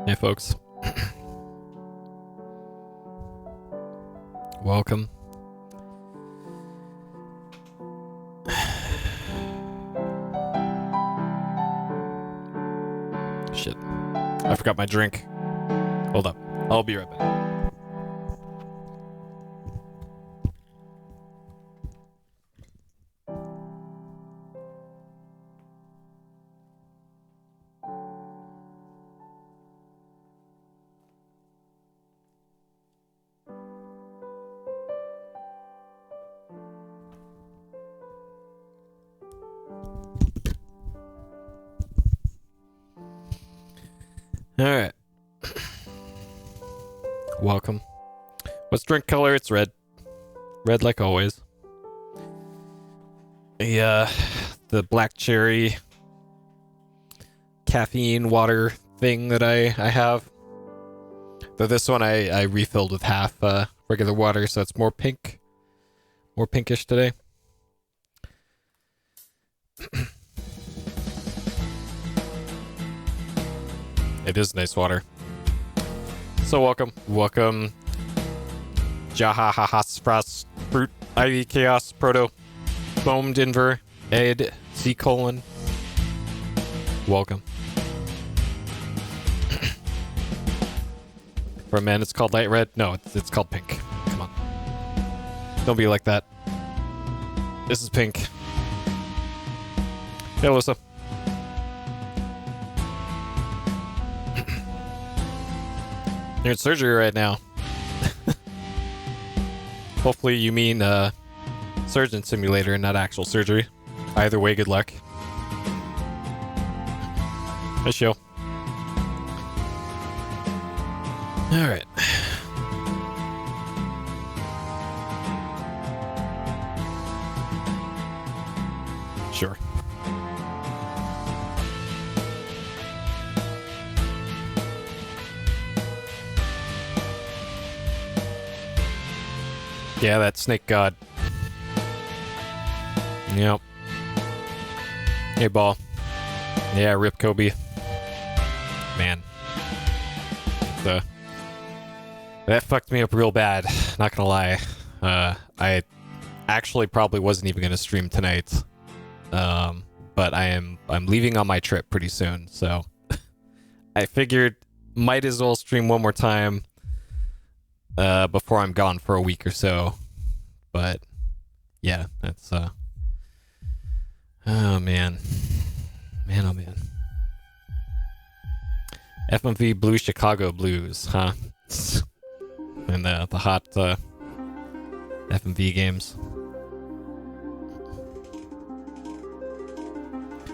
Hey, folks. Welcome. Shit. I forgot my drink. Hold up. I'll be right back. Alright. Welcome. What's drink color? It's red. Red like always. The black cherry caffeine water thing that I have. Though this one I refilled with half regular water, so it's more pink. More pinkish today. It is nice water. So welcome. Welcome. Jahahahasfras, Brute, Ivy, Chaos, Proto, Foam, Denver, Ed, C colon. Welcome. For a man, it's called light red. No, it's called pink. Come on. Don't be like that. This is pink. Hey, Alyssa. You're in surgery right now. Hopefully you mean surgeon simulator and not actual surgery. Either way, good luck. Hi, show. Alright. Sure. Yeah, that snake god. Yep. Hey, ball. Yeah, rip Kobe. Man. That fucked me up real bad. Not gonna lie. I actually probably wasn't even gonna stream tonight. But I'm leaving on my trip pretty soon, so I figured might as well stream one more time before I'm gone for a week or so. But yeah, that's oh man. Oh man. FMV Blue Chicago Blues, huh? And the hot FMV games.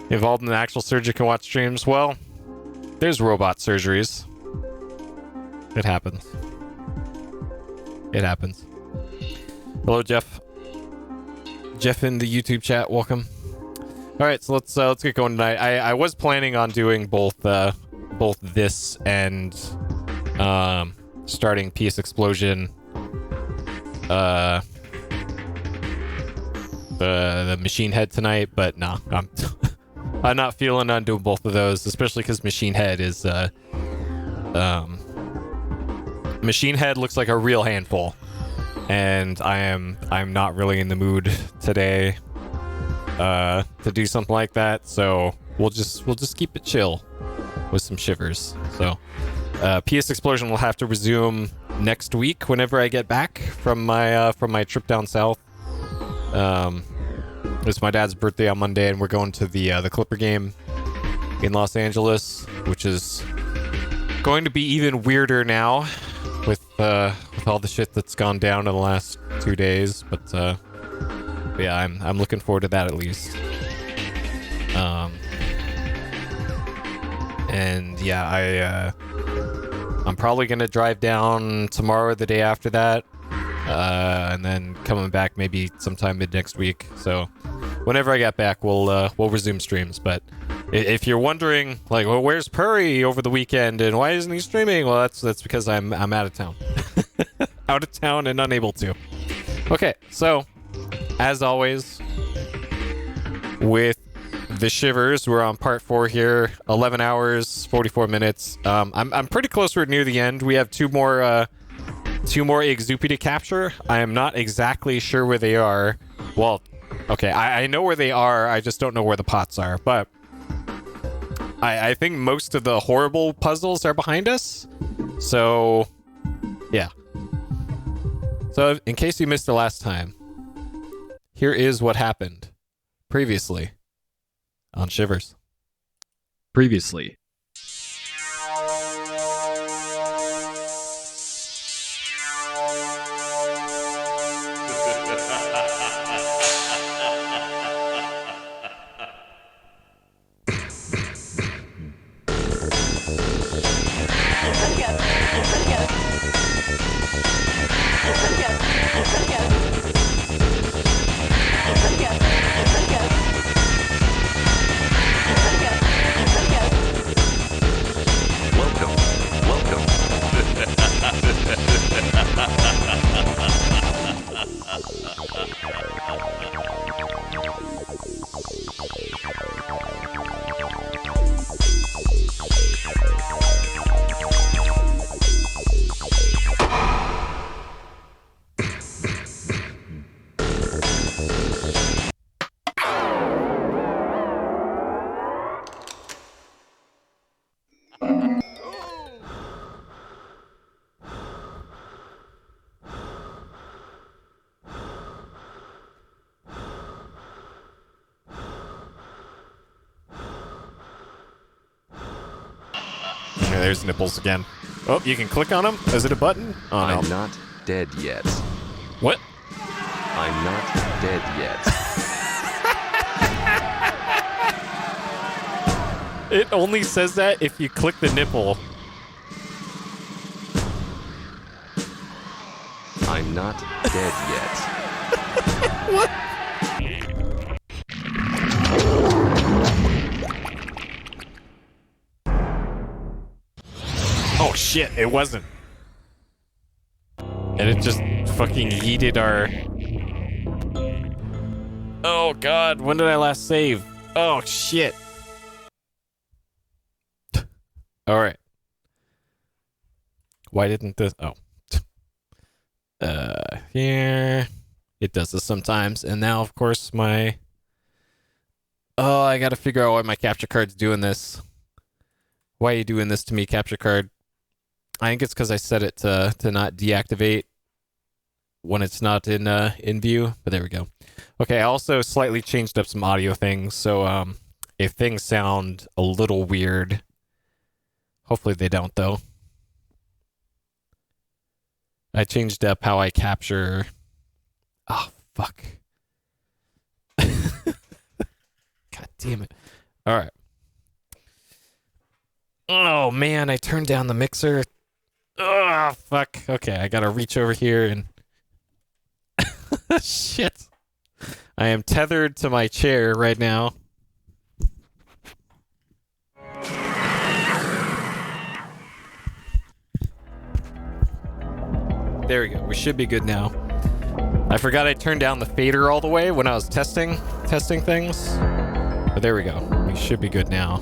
Involved in the actual surgery can watch streams. Well, there's robot surgeries. It happens. It happens. Hello, Jeff. Jeff in the YouTube chat. Welcome. All right, so let's get going tonight. I was planning on doing both this and starting PS Explosion. The Machine Head tonight, but no, I'm not feeling on doing both of those, especially because Machine Head is Machine Head looks like a real handful, and I'm not really in the mood today to do something like that. So we'll just keep it chill with some Shivers. So PS Explosion will have to resume next week whenever I get back from my trip down south. It's my dad's birthday on Monday, and we're going to the Clipper game in Los Angeles, which is going to be even weirder now with all the shit that's gone down in the last 2 days. But yeah, I'm looking forward to that at least. And yeah, I'm probably gonna drive down tomorrow or the day after that, and then coming back maybe sometime mid next week. So whenever I get back, we'll resume streams. But if you're wondering, like, well, where's Puri over the weekend and why isn't he streaming? Well, that's because I'm out of town, out of town and unable to. Okay, so as always, with the Shivers. We're on part 4 here. 11 hours, 44 minutes. I'm pretty close. We're near the end. We have two more Exupi to capture. I am not exactly sure where they are. Well, okay, I know where they are. I just don't know where the pots are. But I think most of the horrible puzzles are behind us. So, yeah. So, in case you missed the last time, here is what happened previously on Shivers. Previously. Okay, there's nipples again. Oh, you can click on them? Is it a button? Oh, no. I'm not dead yet. What? I'm not dead yet. It only says that if you click the nipple. I'm not dead yet. What? Oh shit, it wasn't. And it just fucking yeeted our... Oh god, when did I last save? Oh shit. Alright. Why didn't this... Oh. Here. It does this sometimes. And now, of course, my... Oh, I gotta figure out why my capture card's doing this. Why are you doing this to me, capture card? I think it's because I set it to not deactivate when it's not in view. But there we go. Okay, I also slightly changed up some audio things. So if things sound a little weird... Hopefully they don't, though. I changed up how I capture... Oh, fuck. God damn it. All right. Oh, man, I turned down the mixer. Oh, fuck. Okay, I gotta reach over here and... Shit. I am tethered to my chair right now. There we go. We should be good now. I forgot I turned down the fader all the way when I was testing things. But there we go. We should be good now.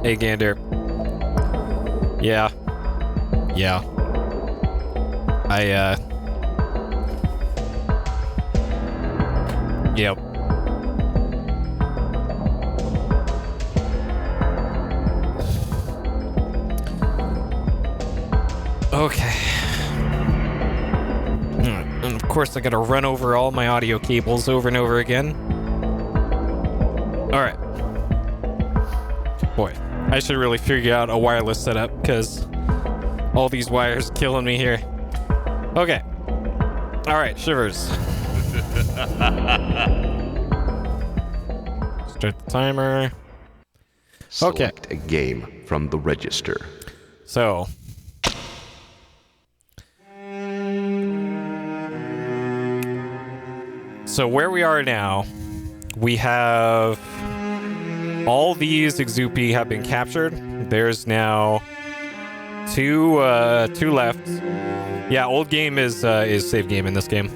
Hey, Gander. Yeah. Yeah. Yep. Okay. And of course I gotta run over all my audio cables over and over again. Alright. Boy, I should really figure out a wireless setup, because all these wires are killing me here. Okay. Alright, Shivers. Start the timer. Select a game from the register. So... So where we are now, we have all these Exupi have been captured. There's now Two left. Yeah, old game is save game in this game.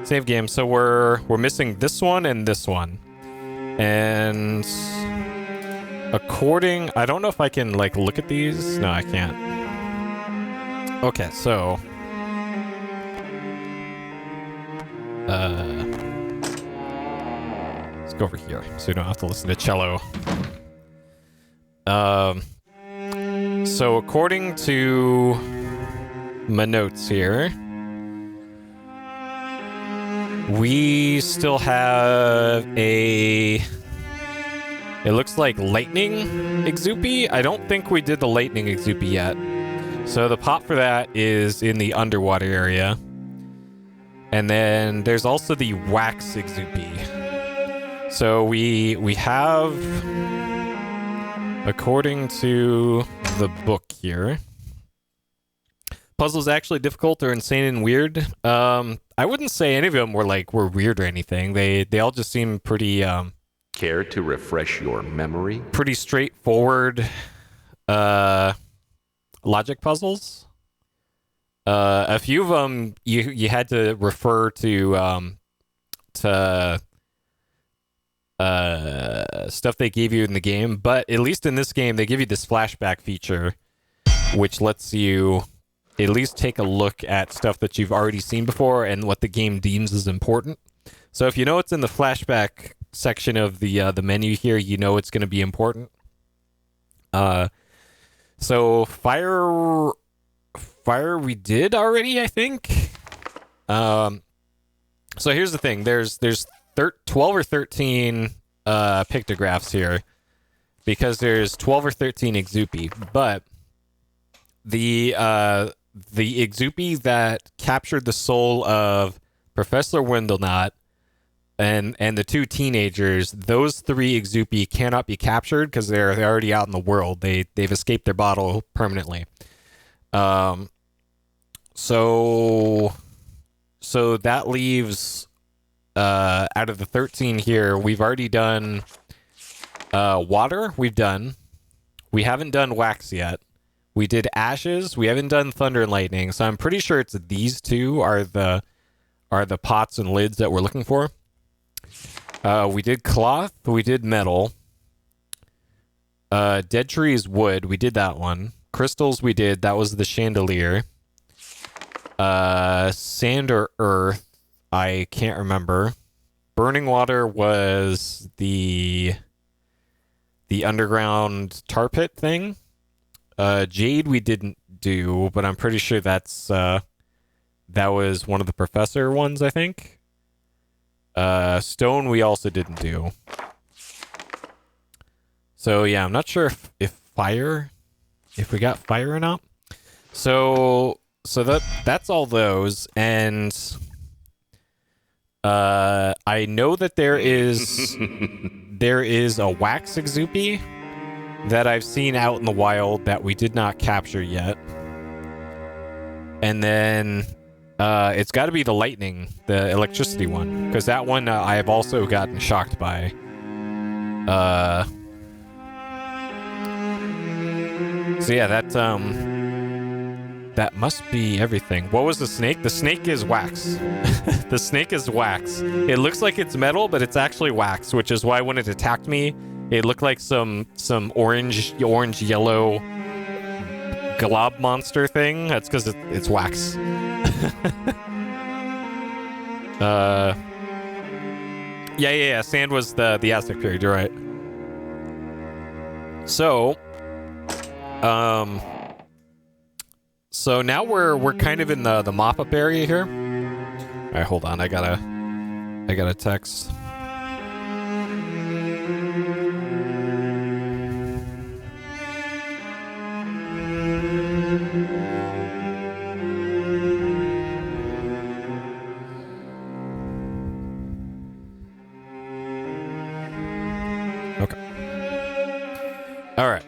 Save game. So we're missing this one and this one. And according, I don't know if I can like look at these. No, I can't. Okay, so let's go over here so we don't have to listen to cello. So according to my notes here, we still have it looks like lightning Exupy. I don't think we did the lightning Exupy yet. So the pot for that is in the underwater area. And then there's also the wax Exupy. So we have, according to the book here, puzzles actually difficult or insane and weird. I wouldn't say any of them were weird or anything. They all just seem pretty Care to refresh your memory? Pretty straightforward logic puzzles. A few of them you had to refer to stuff they gave you in the game, but at least in this game they give you this flashback feature, which lets you at least take a look at stuff that you've already seen before and what the game deems as important. So if you know it's in the flashback section of the menu here, you know it's going to be important. So fire we did already, I think. So here's the thing. There's 12 or 13 pictographs here because there's 12 or 13 Exupy, but the Exupy that captured the soul of Professor Wendelnot and the two teenagers, those three Exupy cannot be captured because they're already out in the world. They've escaped their bottle permanently. So that leaves out of the 13 here, we've already done water. We haven't done wax yet. We did ashes. We haven't done thunder and lightning. So I'm pretty sure it's these two are the pots and lids that we're looking for. We did cloth. We did metal. Dead trees, wood. We did that one. Crystals we did. That was the chandelier. Sand or earth. I can't remember. Burning water was the underground tar pit thing. Jade we didn't do, but I'm pretty sure that was one of the professor ones, I think. Stone we also didn't do. So yeah, I'm not sure if we got fire or not. So that's all those, and I know that there is a wax Exupy that I've seen out in the wild that we did not capture yet. And then it's got to be the lightning, the electricity one, because that one I have also gotten shocked by. So yeah, that must be everything. What was the snake? The snake is wax. The snake is wax. It looks like it's metal, but it's actually wax, which is why when it attacked me, it looked like some orange yellow glob monster thing. That's because it's wax. Yeah. Sand was the Aztec period. You're right. So, so now we're kind of in the mop-up area here. All right, hold on. I got a text. All right.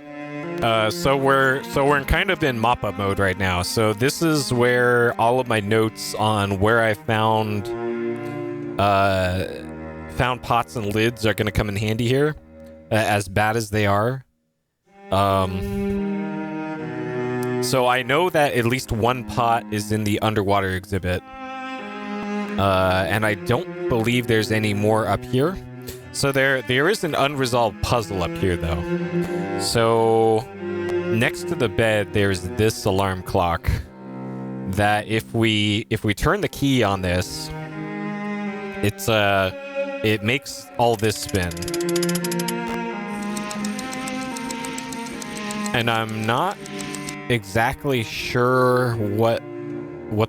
So we're in kind of in mop-up mode right now. So this is where all of my notes on where I found pots and lids are going to come in handy here, as bad as they are. So I know that at least one pot is in the underwater exhibit. And I don't believe there's any more up here. So there is an unresolved puzzle up here, though. So next to the bed, there's this alarm clock that if we turn the key on this, it makes all this spin. And I'm not exactly sure what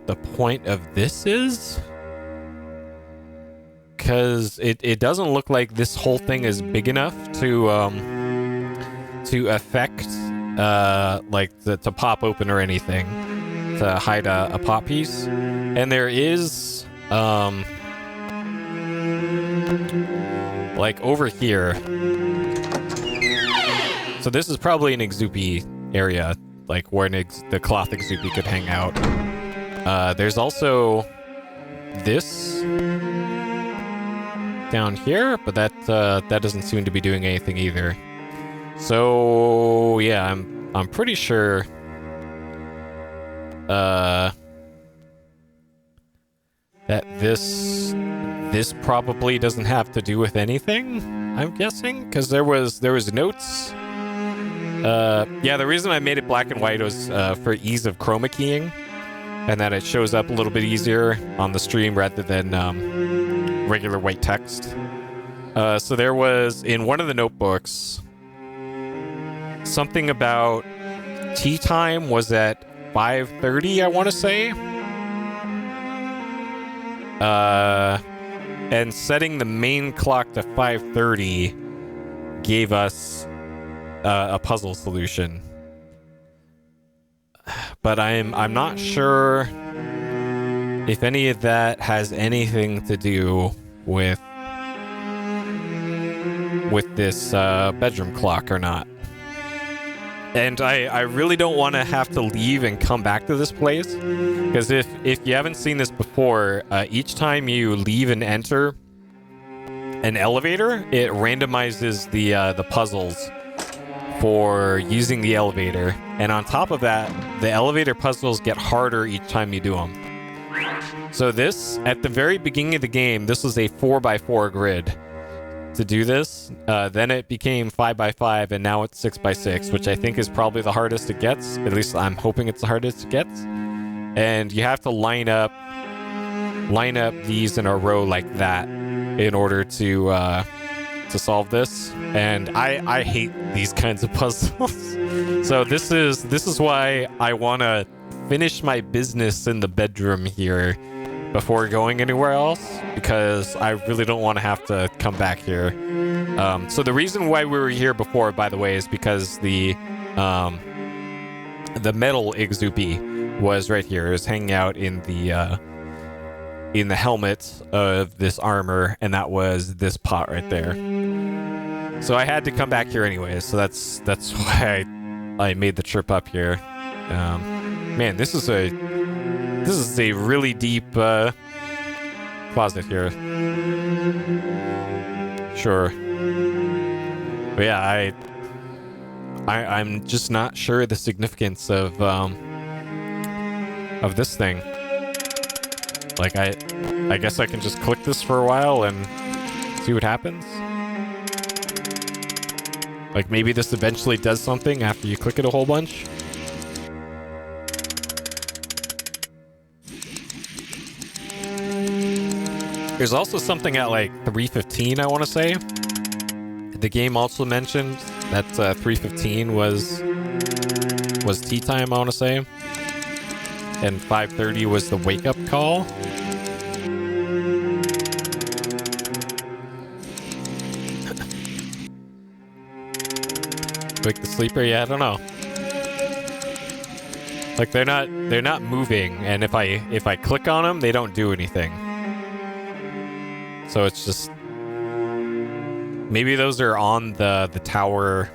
the point of this is. Because it doesn't look like this whole thing is big enough to affect like to pop open or anything to hide a pot piece. And there is like over here. So this is probably an Exupy area, like where the cloth Exupy could hang out. There's also this down here, but that doesn't seem to be doing anything either. So yeah, I'm pretty sure that this probably doesn't have to do with anything, I'm guessing, because there was notes. Yeah, the reason I made it black and white was for ease of chroma keying, and that it shows up a little bit easier on the stream rather than regular white text. So there was, in one of the notebooks, something about tea time was at 5:30, I want to say. And setting the main clock to 5:30 gave us a puzzle solution. But I'm not sure if any of that has anything to do with this bedroom clock or not. And I really don't want to have to leave and come back to this place, because if you haven't seen this before, each time you leave and enter an elevator, it randomizes the puzzles for using the elevator. And on top of that, the elevator puzzles get harder each time you do them. So this, at the very beginning of the game, this was a 4x4 grid. To do this, then it became 5x5, and now it's 6x6, which I think is probably the hardest it gets. At least I'm hoping it's the hardest it gets. And you have to line up these in a row like that in order to solve this. And I hate these kinds of puzzles. So this is why I want to finish my business in the bedroom here before going anywhere else, because I really don't want to have to come back here. So the reason why we were here before, by the way, is because the metal Exupy was right here. It was hanging out in the helmet of this armor, and that was this pot right there. So I had to come back here anyways. So that's why I made the trip up here. Man, this is a really deep closet here. Sure. But yeah, I'm just not sure the significance of this thing. Like I guess I can just click this for a while and see what happens. Like maybe this eventually does something after you click it a whole bunch. There's also something at like 3:15, I want to say. The game also mentioned that 3:15 was tea time, I want to say. And 5:30 was the wake-up call. Wake the sleeper? Yeah, I don't know. Like they're not moving, and if I click on them, they don't do anything. So it's just maybe those are on the tower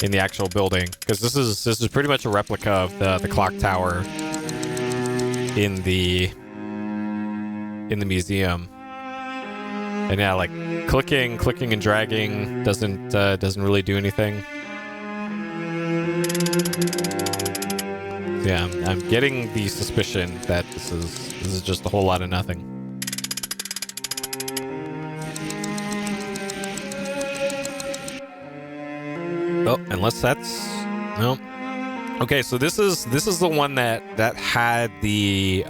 in the actual building, because this is pretty much a replica of the clock tower in the museum. And yeah, like clicking and dragging doesn't really do anything. Yeah, I'm getting the suspicion that this is just a whole lot of nothing. Oh, unless that's no. Okay, so this is the one that had the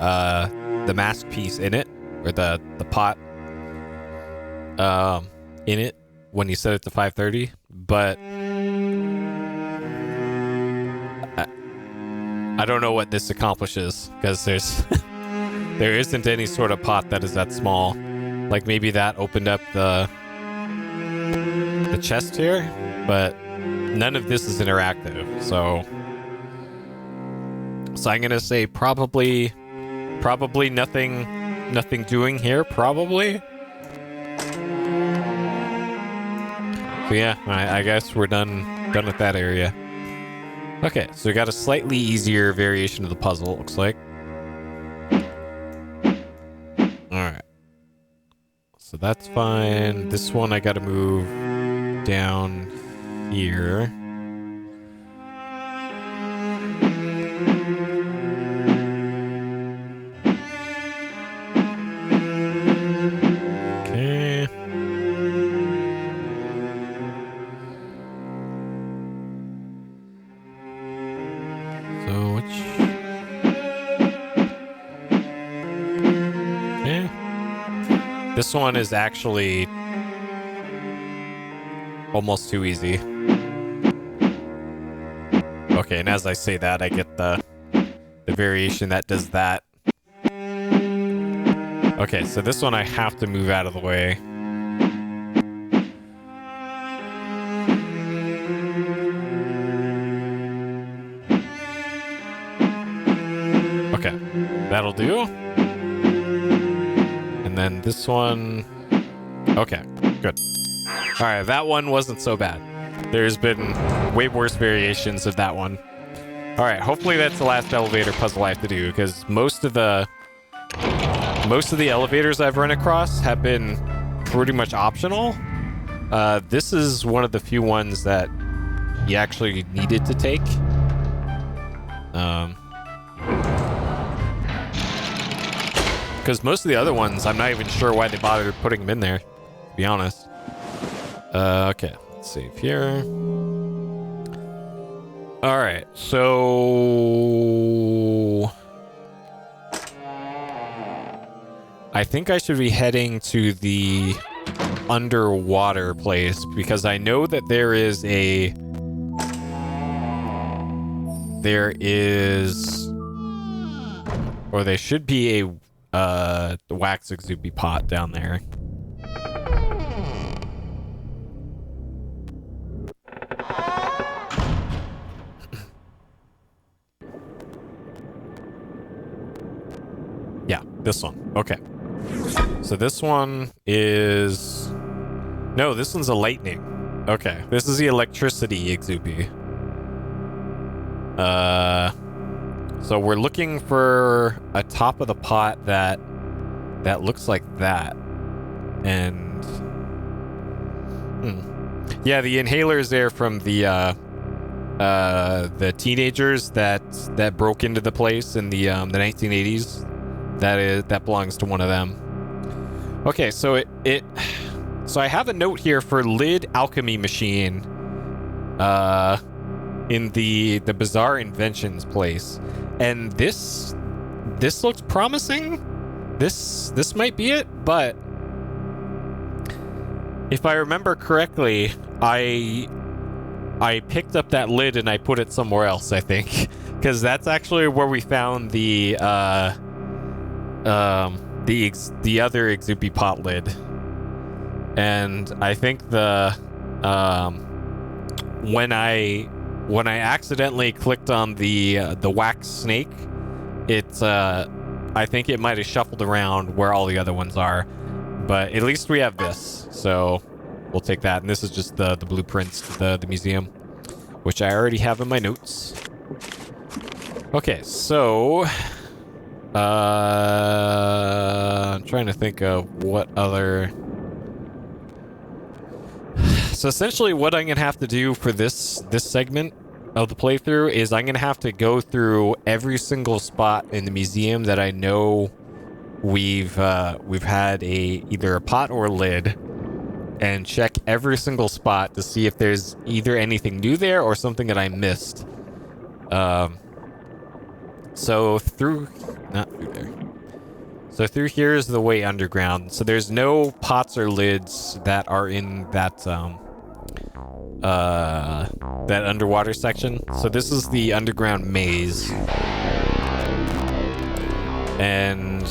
mask piece in it, or the pot in it when you set it to 530, but I don't know what this accomplishes, because there's there isn't any sort of pot that is that small. Like maybe that opened up the chest here, but none of this is interactive. So I'm gonna say probably nothing doing here, probably. So yeah, I guess we're done with that area. Okay, so we got a slightly easier variation of the puzzle, it looks like. Alright. So that's fine. This one I gotta move down here. Okay. So which... Okay. This one is actually almost too easy. Okay, and as I say that, I get the variation that does that. Okay, so this one I have to move out of the way. Okay, that'll do. And then this one... Okay, good. Alright, that one wasn't so bad. There's been way worse variations of that one. Alright, hopefully that's the last elevator puzzle I have to do, because most of the elevators I've run across have been pretty much optional. This is one of the few ones that you actually needed to take. Because most of the other ones, I'm not even sure why they bothered putting them in there, to be honest. Okay, let's save here. Alright, so... I think I should be heading to the underwater place, because I know that there is a... Or there should be a wax exubi pot down there. Yeah, this one. Okay. So this one is... No, this one's a lightning. Okay, this is the electricity exubi. So we're looking for a top of the pot that looks like that. And yeah, the inhaler is there from the teenagers that broke into the place in the 1980s. That belongs to one of them. Okay, so so I have a note here for lid alchemy machine in the bizarre inventions place. And this looks promising. This might be it, but if I remember correctly, I picked up that lid and I put it somewhere else, I think. Because that's actually where we found the other exubi pot lid. And I think when I accidentally clicked on the wax snake, I think it might have shuffled around where all the other ones are. But at least we have this, so we'll take that. And this is just the blueprints to the museum, which I already have in my notes. Okay, so I'm trying to think of what other... So essentially what I'm gonna have to do for this segment of the playthrough is I'm gonna have to go through every single spot in the museum that I know we've had either a pot or a lid, and check every single spot to see if there's either anything new there or something that I missed. So through, not through there. So through here is the way underground. So there's no pots or lids that are in that that underwater section. So this is the underground maze. And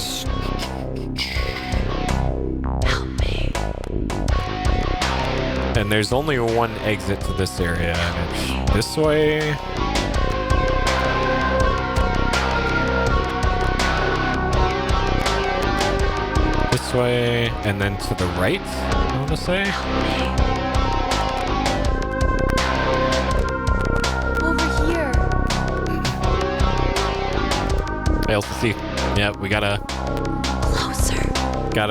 help me. And there's only one exit to this area, and it's this way. This way, and then to the right, I want to say. Over here. Fails to see. Yep, we got a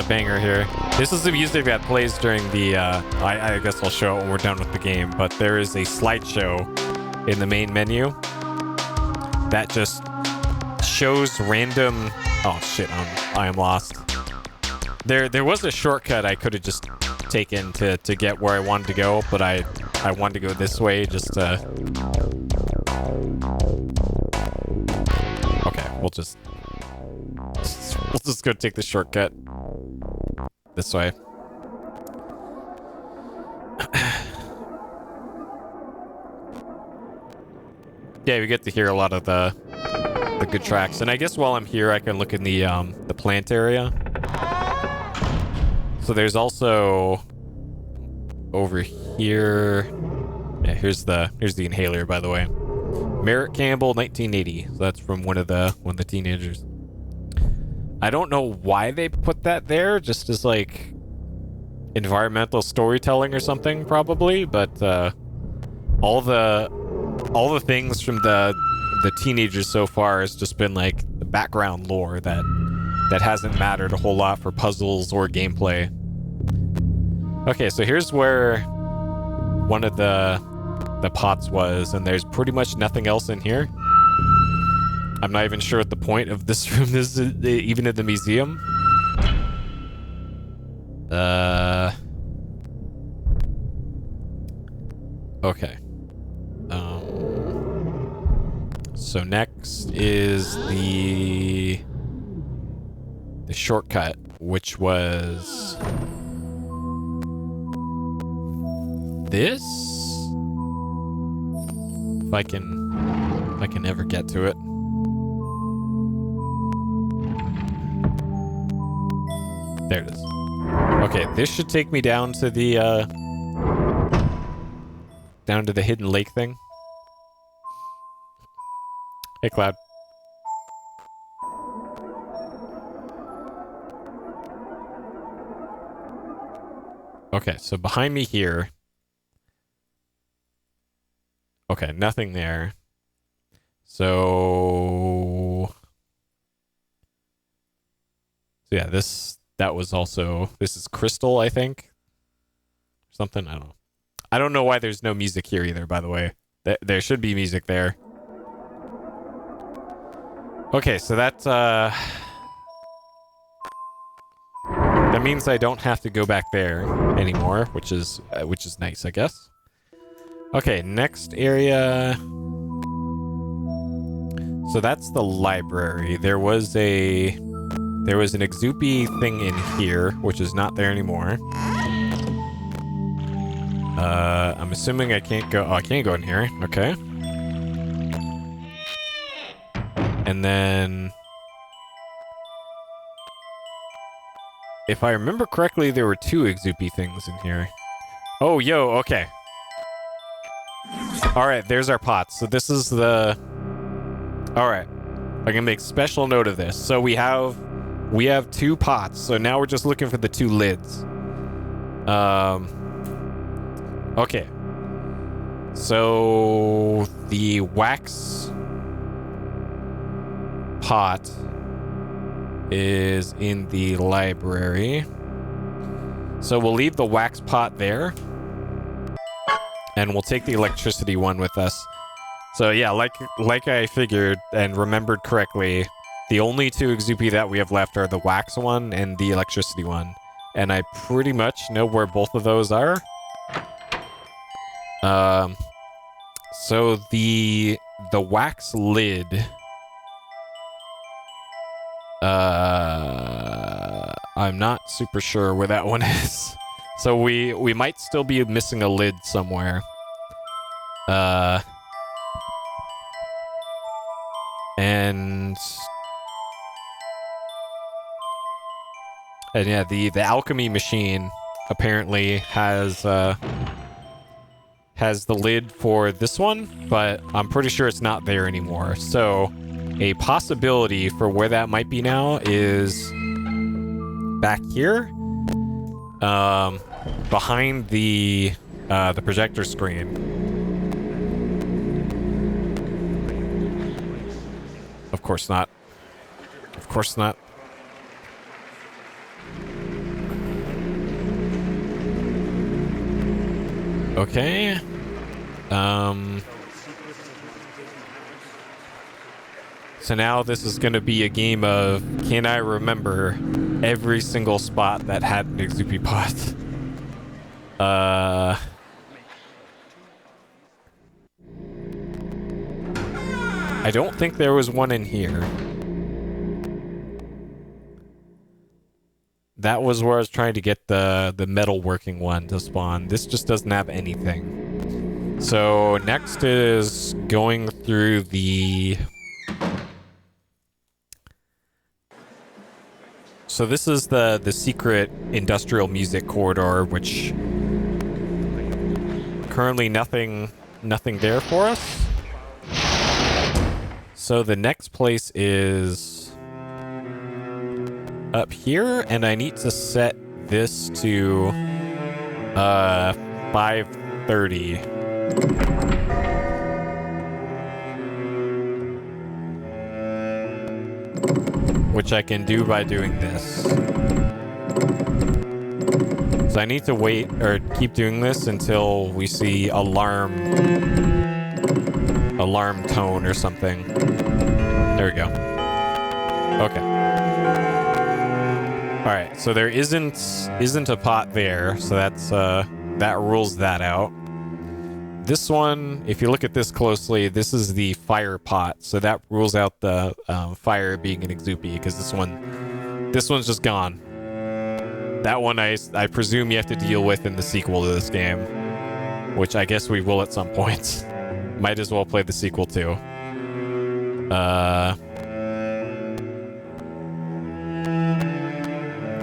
banger here. This is the music that plays during the, I guess I'll show it when we're done with the game, but there is a slideshow in the main menu that just shows random, oh shit, I am lost. There was a shortcut I could have just taken to get where I wanted to go, but I wanted to go this way just to... Okay, we'll just go take the shortcut this way. Yeah, we get to hear a lot of the good tracks, and I guess while I'm here, I can look in the plant area. So there's also over here. Yeah, here's the inhaler, by the way. Merritt Campbell, 1980. So that's from one of the teenagers. I don't know why they put that there, just as like environmental storytelling or something, probably. But all the things from the teenagers so far has just been like the background lore that hasn't mattered a whole lot for puzzles or gameplay. Okay, so here's where one of the pots was, and there's pretty much nothing else in here. I'm not even sure what the point of this room is, even in the museum. Okay. So next is the shortcut, which was this. If I can ever get to it. There it is. Okay, this should take me down to the hidden lake thing. Hey, Cloud. Okay, so behind me here. Okay, nothing there. So yeah, that was also, this is crystal, I think. Something, I don't know. I don't know why there's no music here either, by the way. There should be music there. Okay, so that means I don't have to go back there anymore, which is nice, I guess. Okay, next area. So that's the library. There was an Exupi thing in here, which is not there anymore. I'm assuming I can't go. Oh, I can't go in here. Okay. And then, if I remember correctly, there were 2 Exupi things in here. Oh, yo, okay. Alright, there's our pots. So this is the... Alright. I'm gonna make special note of this. So we have 2 pots. So now we're just looking for the 2 lids. Okay. So the wax pot is in the library. So we'll leave the wax pot there. And we'll take the electricity one with us. So yeah, like I figured and remembered correctly, the only two Exupi that we have left are the wax one and the electricity one. And I pretty much know where both of those are. So the wax lid, I'm not super sure where that one is. So we might still be missing a lid somewhere. And yeah, the alchemy machine apparently has the lid for this one, but I'm pretty sure it's not there anymore. So a possibility for where that might be now is back here, behind the projector screen. Of course not. Of course not. Okay. So now this is going to be a game of, can I remember every single spot that had an Exupi pot? I don't think there was one in here. That was where I was trying to get the metalworking one to spawn. This just doesn't have anything. So next is going through the... So this is the secret industrial music corridor, which currently nothing there for us. So the next place is up here, and I need to set this to 5:30. Which I can do by doing this. So I need to wait or keep doing this until we see alarm tone or something. There we go. Okay. All right, so there isn't a pot there, so that's that rules that out. This one, if you look at this closely, this is the fire pot, so that rules out the fire being an Exupi, because this one's just gone. That one I presume you have to deal with in the sequel to this game, which I guess we will at some point. Might as well play the sequel too.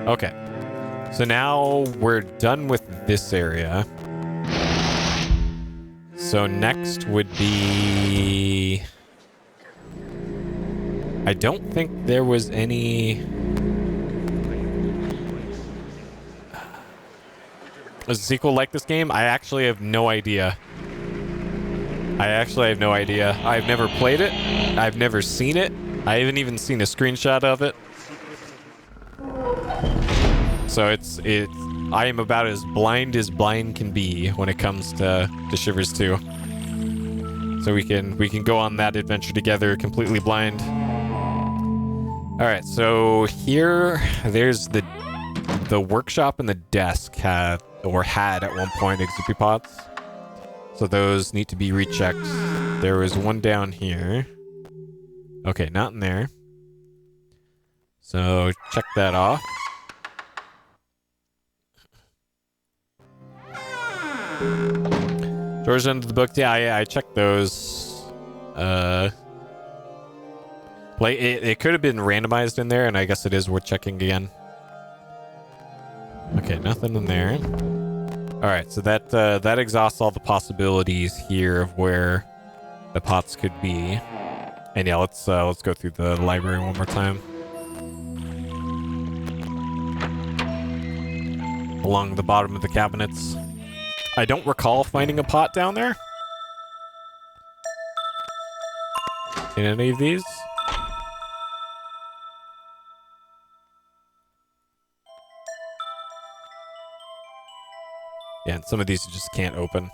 Okay. So now we're done with this area. So next would be... I don't think there was any... Was a sequel like this game? I actually have no idea. I've never played it. I've never seen it. I haven't even seen a screenshot of it. So I am about as blind can be when it comes to Shivers 2. So we can go on that adventure together completely blind. All right, so here there's the workshop and the desk had at one point Exupi pots. So those need to be rechecked. There was one down here. Okay, not in there. So check that off. Doors under the book. Yeah, I checked those. Like it could have been randomized in there, and I guess it is worth checking again. Okay, nothing in there. All right, so that exhausts all the possibilities here of where the pots could be. And yeah, let's go through the library one more time. Along the bottom of the cabinets. I don't recall finding a pot down there. In any of these? Yeah, and some of these you just can't open.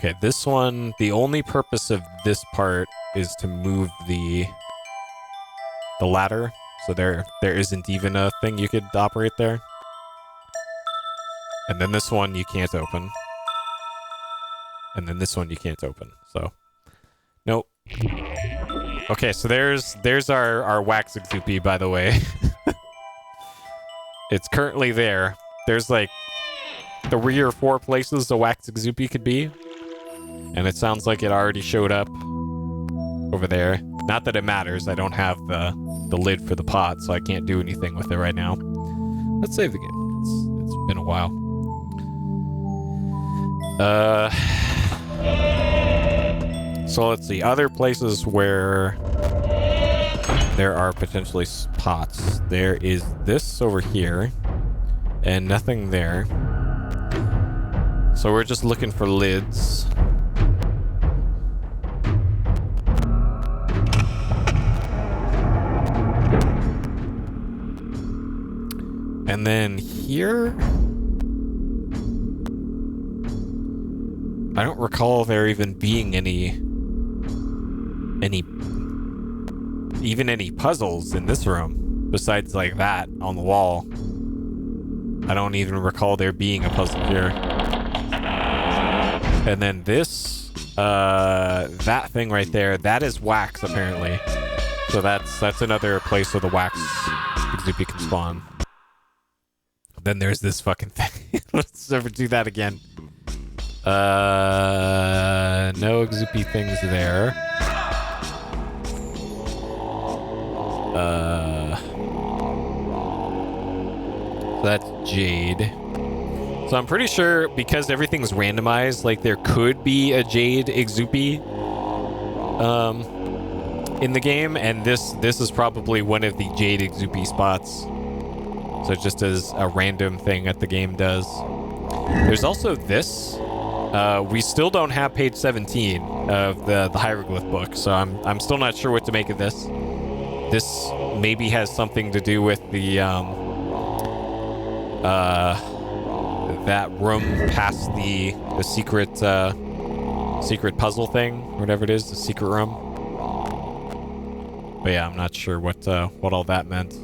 Okay, this one, the only purpose of this part is to move the ladder. So there isn't even a thing you could operate there. And then this one you can't open. And then this one you can't open. So, nope. Okay, so there's our wax Exoopy, by the way. It's currently there. There's like 3 or 4 places the wax Exoopy could be. And it sounds like it already showed up over there. Not that it matters. I don't have the lid for the pot, so I can't do anything with it right now. Let's save the game. It's been a while. So let's see. Other places where there are potentially pots. There is this over here. And nothing there. So we're just looking for lids. And then here, I don't recall there even being any puzzles in this room besides like that on the wall. I don't even recall there being a puzzle here. And then this, that thing right there, that is wax apparently. So that's another place where the wax Exoopy can spawn. Then there's this fucking thing. Let's never do that again. No Exoopy things there. So that's Jade. So I'm pretty sure because everything's randomized, like there could be a Jade Exoopy in the game, and this is probably one of the Jade Exoopy spots. So just as a random thing that the game does. There's also this. We still don't have page 17 of the hieroglyph book, so I'm still not sure what to make of this. This maybe has something to do with the that room past the secret secret puzzle thing, whatever it is, the secret room. But yeah, I'm not sure what all that meant.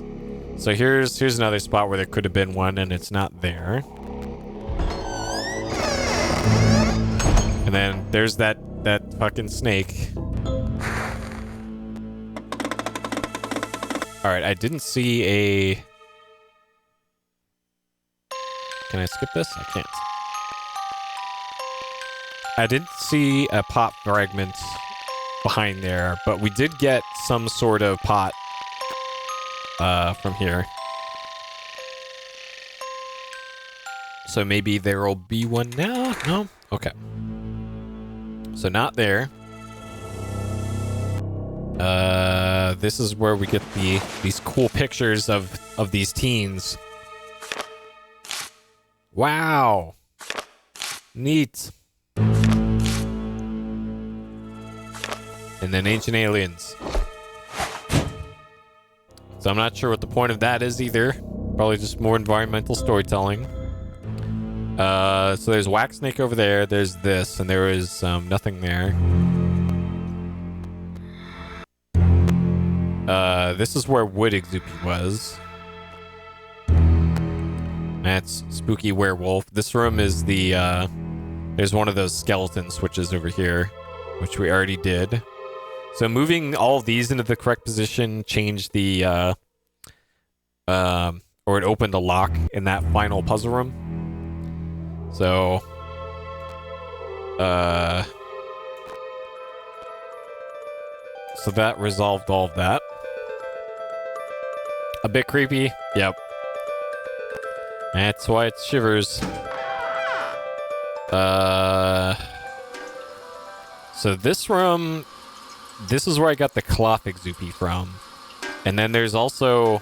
So here's another spot where there could have been one, and it's not there. And then there's that fucking snake. All right, I didn't see a... Can I skip this? I can't. I didn't see a pot fragment behind there, but we did get some sort of pot from here. So maybe there will be one now? No? Okay. So not there. This is where we get these cool pictures of these teens. Wow. Neat. And then Ancient Aliens. So I'm not sure what the point of that is either. Probably just more environmental storytelling. So there's Wax Snake over there. There's this, and there is nothing there. This is where Wood Exoopy was. That's Spooky Werewolf. This room is the, there's one of those skeleton switches over here, which we already did. So moving all of these into the correct position changed the, or it opened a lock in that final puzzle room. So, so that resolved all of that. A bit creepy. Yep. That's why it's Shivers. So this room, this is where I got the cloth Exoopy from. And then there's also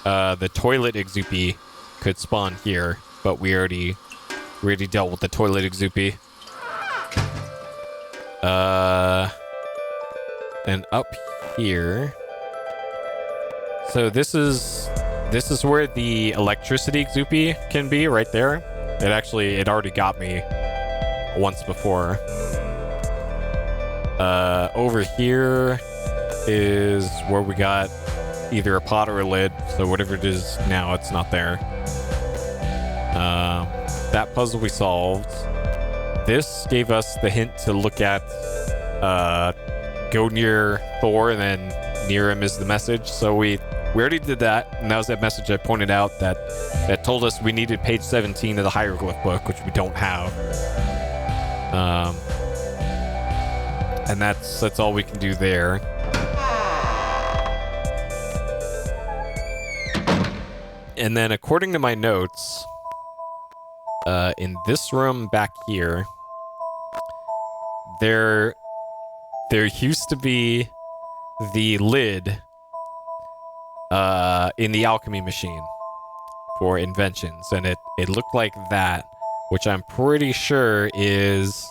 the toilet Exoopy could spawn here, but we already dealt with the toilet Exoopy. And up here. So this is where the electricity Exoopy can be, right there. It already got me once before. Over here is where we got either a pot or a lid. So whatever it is now, it's not there. That puzzle we solved. This gave us the hint to look at, go near Thor and then near him is the message. So we already did that, and that was that message I pointed out that told us we needed page 17 of the hieroglyph book, which we don't have. And that's all we can do there. And then according to my notes, in this room back here, there used to be the lid in the alchemy machine for inventions, and it looked like that, which I'm pretty sure is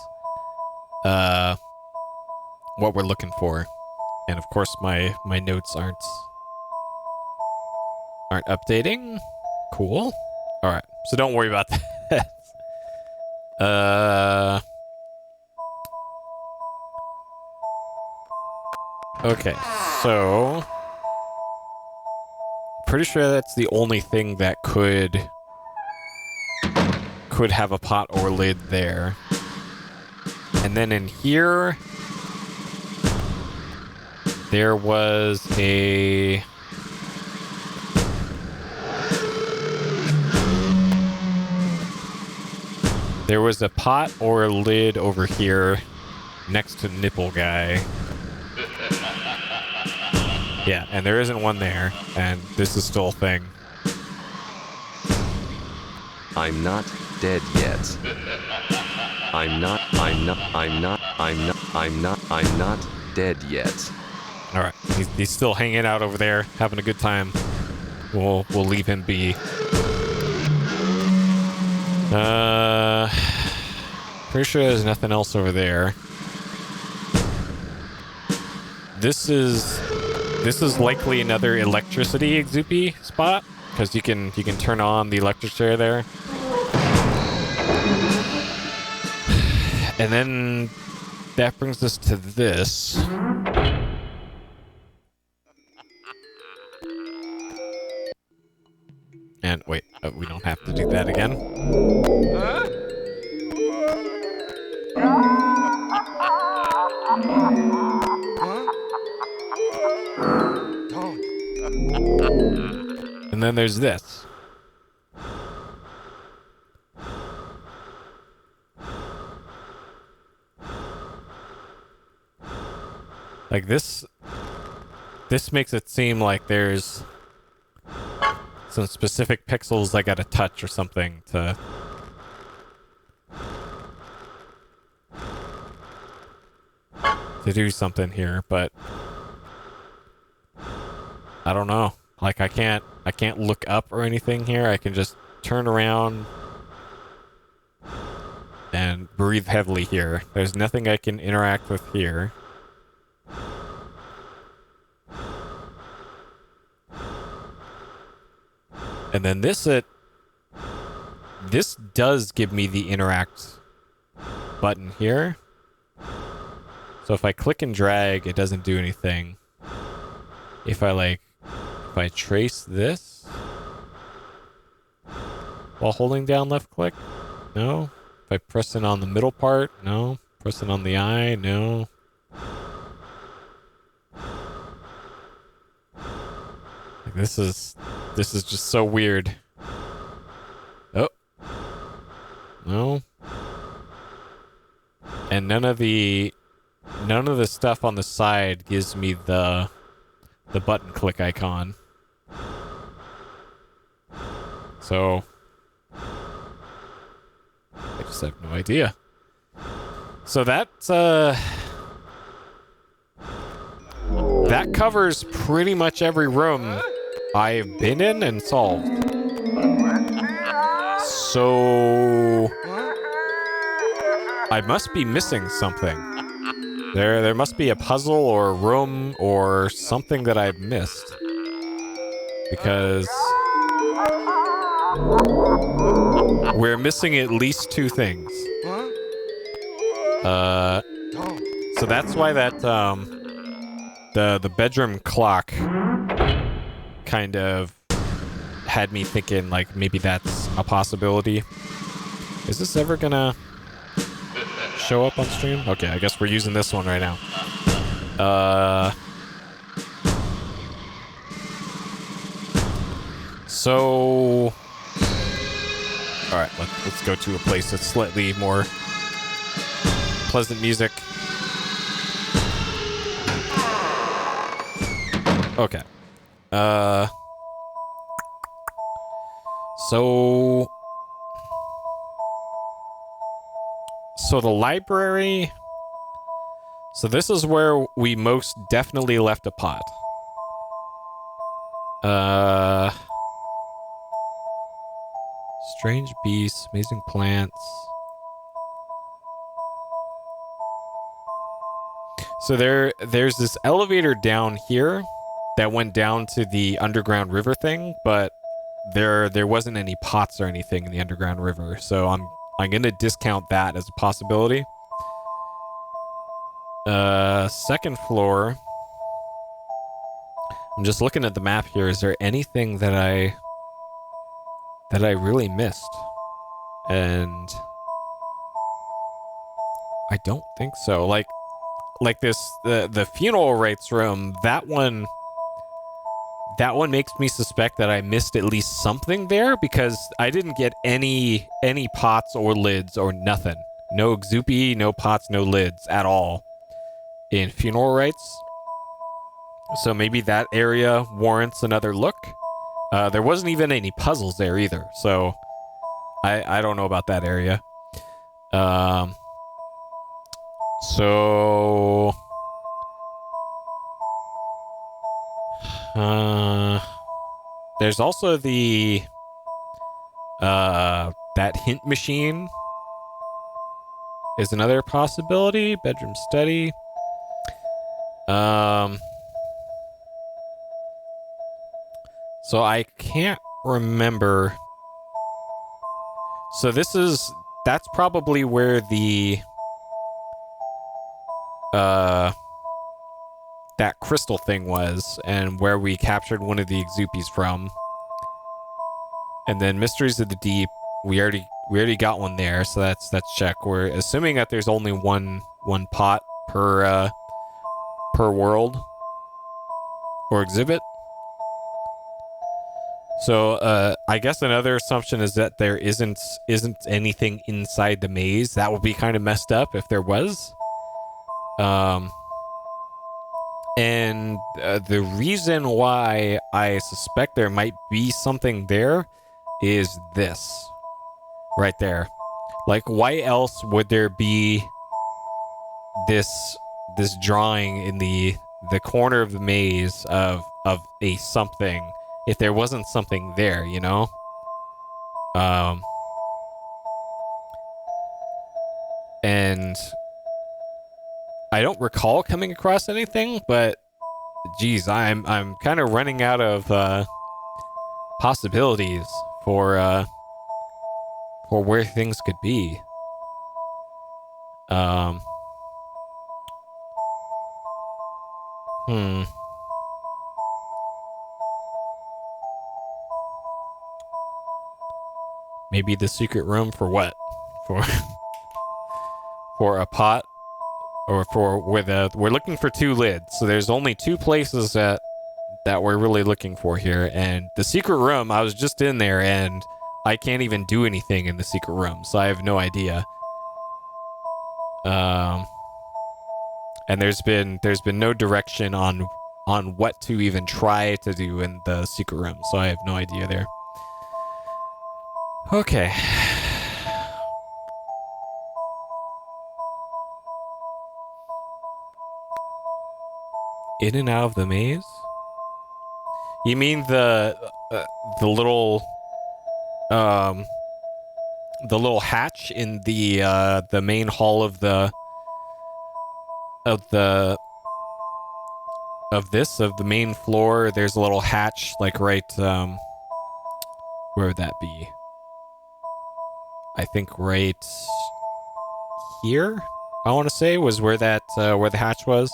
what we're looking for. And of course my notes aren't updating. Cool. All right, so don't worry about that. Okay, so pretty sure that's the only thing that could have a pot or lid there. And then in here there was a pot or a lid over here next to Nipple Guy. Yeah, and there isn't one there, and this is still a thing. I'm not dead yet. I'm not dead yet. All right, he's still hanging out over there, having a good time. We'll leave him be. Pretty sure there's nothing else over there. This is likely another electricity exoopy spot, because you can turn on the electric chair there. And then that brings us to this. And wait, we don't have to do that again. And then there's this. Like this makes it seem like there's some specific pixels I gotta touch or something to do something here, but I don't know. Like I can't look up or anything here. I can just turn around and breathe heavily here. There's nothing I can interact with here. And then this does give me the interact button here. So if I click and drag, it doesn't do anything. If I trace this while holding down left click, no. If I press it on the middle part, no. Press it on the eye, no. This is just so weird. Oh. No. And none of the stuff on the side gives me the button click icon. So I just have no idea. So that covers pretty much every room I've been in and solved. So I must be missing something. There must be a puzzle or a room or something that I've missed. Because we're missing at least two things. So that's why that the bedroom clock kind of had me thinking like maybe that's a possibility. Is this ever gonna show up on stream? Okay, I guess we're using this one right now. So all right, let's go to a place that's slightly more pleasant music. Okay. So the library. So this is where we most definitely left a pot. Strange beasts, amazing plants. So there's this elevator down here that went down to the underground river thing, but there wasn't any pots or anything in the underground river, so I'm gonna discount that as a possibility. Second floor. I'm just looking at the map here. Is there anything that I really missed? And I don't think so. Like this, the funeral rites room, that one makes me suspect that I missed at least something there, because I didn't get any pots or lids or nothing. No Xoopy, no pots, no lids at all in funeral rites. So maybe that area warrants another look. There wasn't even any puzzles there either, so I don't know about that area. So there's also the that hint machine is another possibility. Bedroom study. So I can't remember. So that's probably where the that crystal thing was, and where we captured one of the Xoopies from. And then Mysteries of the Deep, we already got one there, so that's check. We're assuming that there's only one pot per world or exhibit. So I guess another assumption is that there isn't anything inside the maze. That would be kind of messed up if there was. And the reason why I suspect there might be something there is this right there. Like, why else would there be this drawing in the corner of the maze of a something if there wasn't something there, you know? And I don't recall coming across anything, but geez, I'm kind of running out of possibilities for where things could be. Maybe the secret room for what? For a pot? Or we're looking for 2 lids, so there's only 2 places that we're really looking for here. And the secret room, I was just in there and I can't even do anything in the secret room, so I have no idea. And there's been no direction on what to even try to do in the secret room, so I have no idea there. Okay. In and out of the maze? You mean the little hatch in the main hall of the main floor? There's a little hatch, like right where would that be? I think right here. I want to say, was where that where the hatch was.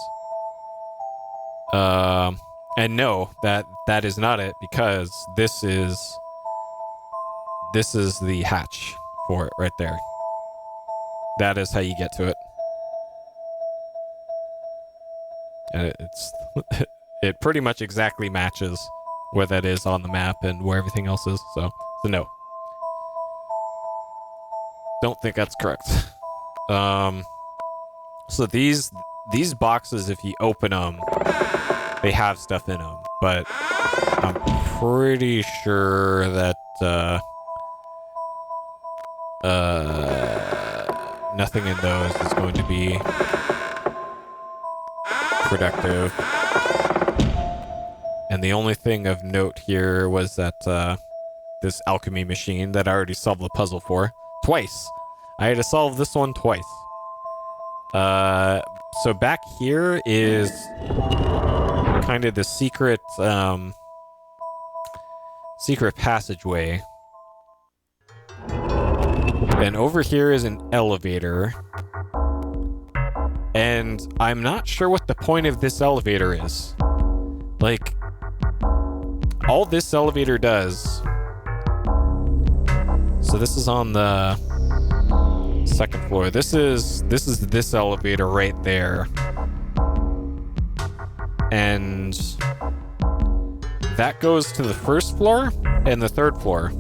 And no, that is not it, because this is the hatch for it right there. That is how you get to it. And it's it pretty much exactly matches where that is on the map and where everything else is. So no. Don't think that's correct. So these boxes, if you open them, they have stuff in them, but I'm pretty sure that nothing in those is going to be productive. And the only thing of note here was that this alchemy machine that I already solved the puzzle for twice. I had to solve this one twice. So back here is kind of the secret passageway. And over here is an elevator. And I'm not sure what the point of this elevator is. Like, all this elevator does... So this is on the second floor. This is this elevator right there. And that goes to the first floor and the third floor.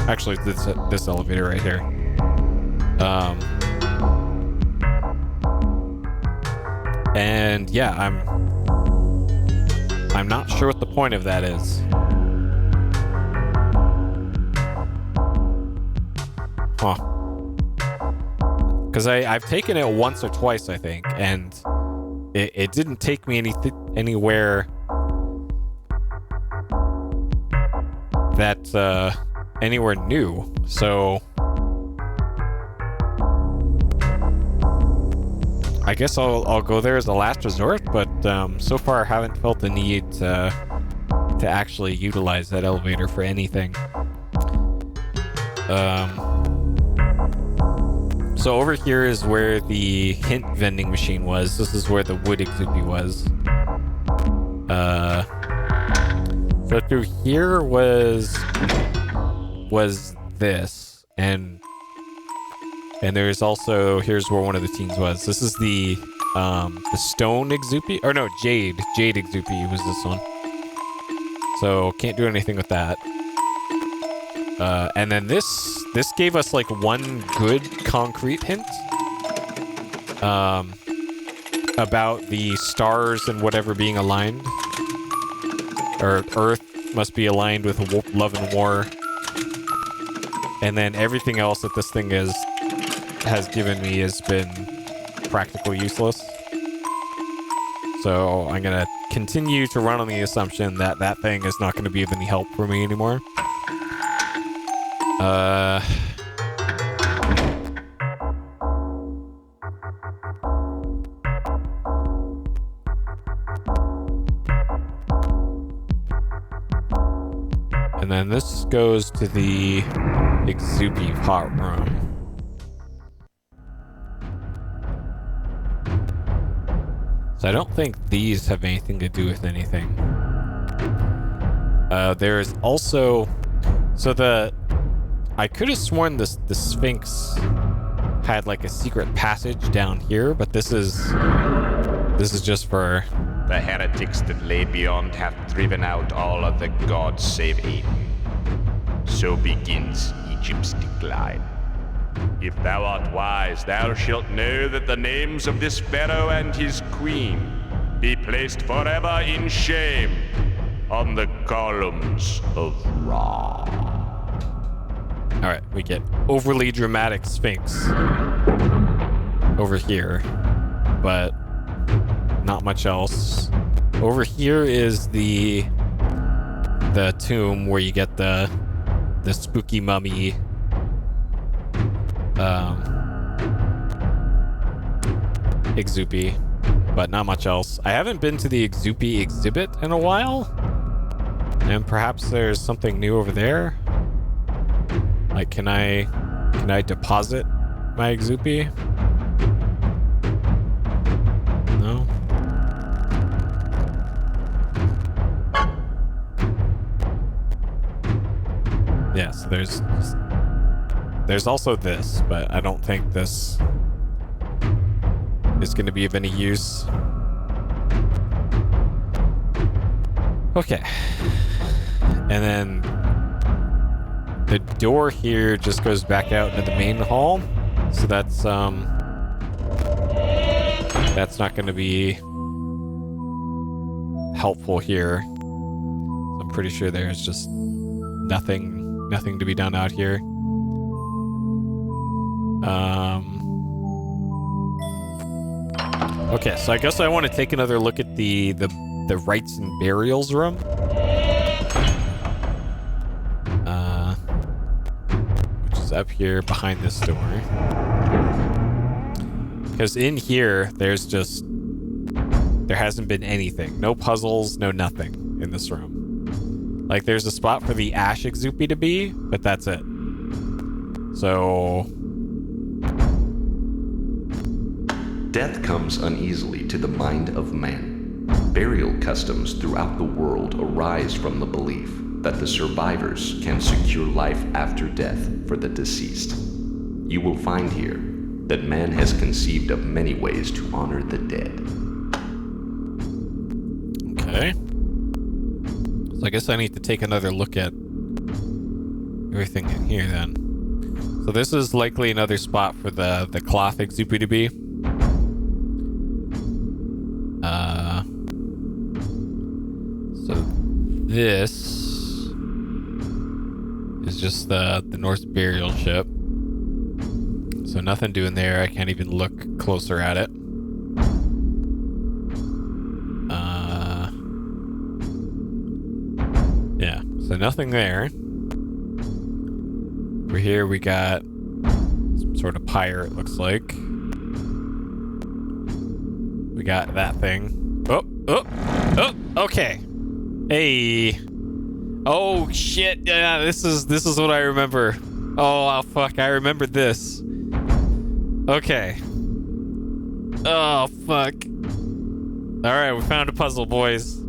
Actually, this elevator right here. And yeah, I'm not sure what the point of that is. Huh. Because I've taken it once or twice, I think, and it didn't take me anywhere that anywhere new. So I guess I'll go there as a last resort, but so far I haven't felt the need to actually utilize that elevator for anything. So over here is where the hint vending machine was. This is where the wood exuby was. So through here was this, and there's also, here's where one of the teams was. This is the stone exuby, or no, jade exuby was this one. So can't do anything with that. And then this gave us like one good concrete hint about the stars and whatever being aligned, or Earth must be aligned with love and war. And then everything else that this thing has given me has been practically useless. So I'm gonna continue to run on the assumption that that thing is not going to be of any help for me anymore. And then this goes to the exuby pot room. So I don't think these have anything to do with anything. There's also... So I could have sworn the Sphinx had like a secret passage down here, but this is just for... The heretics that lay beyond have driven out all of the gods save Aiden. So begins Egypt's decline. If thou art wise, thou shalt know that the names of this pharaoh and his queen be placed forever in shame on the columns of Ra. Alright, we get overly dramatic Sphinx over here, but not much else. Over here is the tomb where you get the spooky mummy exuby, but not much else. I haven't been to the exuby exhibit in a while, and perhaps there's something new over there. Like, can I deposit my exuby? Yeah, so there's also this, but I don't think this is going to be of any use. Okay. And then the door here just goes back out into the main hall. So that's not going to be helpful here. I'm pretty sure there's just nothing to be done out here. Okay, so I guess I want to take another look at the rites and burials room. Which is up here behind this door. Because in here, there hasn't been anything. No puzzles, no nothing in this room. Like, there's a spot for the ash exupy to be, but that's it. So... Death comes uneasily to the mind of man. Burial customs throughout the world arise from the belief that the survivors can secure life after death for the deceased. You will find here that man has conceived of many ways to honor the dead. Okay. So I guess I need to take another look at everything in here then. So this is likely another spot for the cloth exupy to be. So this is just the Norse burial ship. So nothing doing there. I can't even look closer at it. Yeah, so nothing there. Over here we got some sort of pyre, it looks like. We got that thing. Oh, okay. Hey. Oh shit, yeah, this is what I remember. Oh, fuck, I remember this. Okay. Oh, fuck. Alright, we found a puzzle, boys.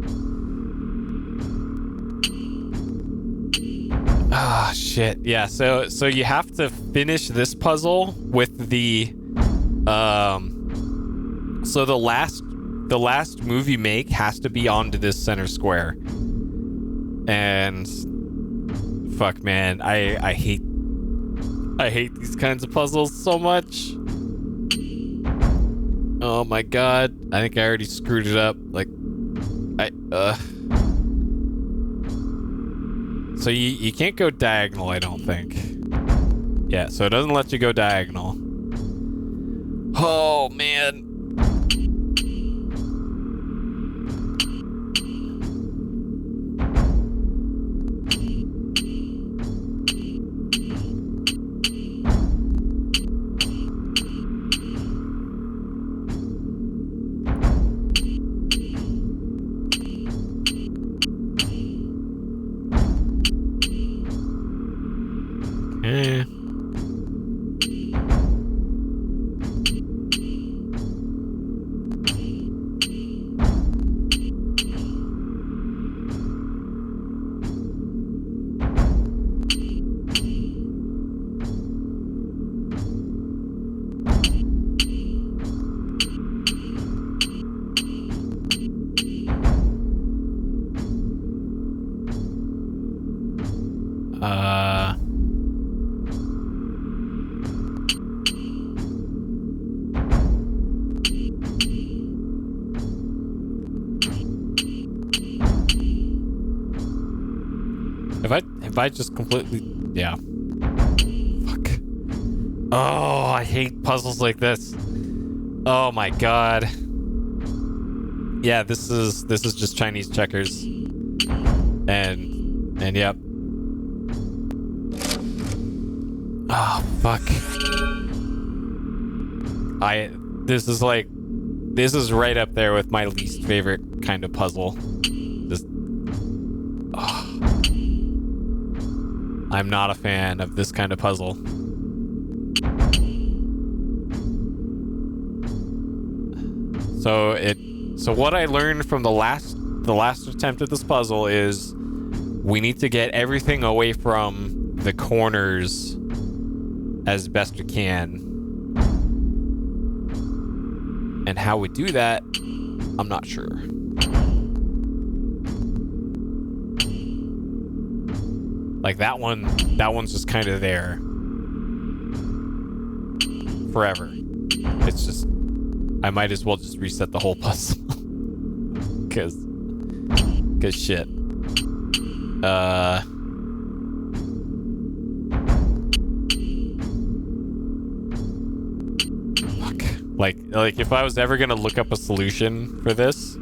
Ah, shit. Yeah, so you have to finish this puzzle with the so the last move you make has to be onto this center square. And fuck, man, I hate these kinds of puzzles so much. Oh my god, I think I already screwed it up. Like, so you can't go diagonal, I don't think. Yeah, so it doesn't let you go diagonal. Oh man. If I just completely... Yeah. Fuck. Oh, I hate puzzles like this. Oh my god. Yeah, this is just Chinese checkers. And yep. Oh, fuck. This is right up there with my least favorite kind of puzzle. Just... Oh. I'm not a fan of this kind of puzzle. So what I learned from the last attempt at this puzzle is we need to get everything away from the corners as best we can. And how we do that, I'm not sure. Like that one's just kind of there forever. It's just, I might as well just reset the whole puzzle. Cause shit. Like if I was ever gonna look up a solution for this,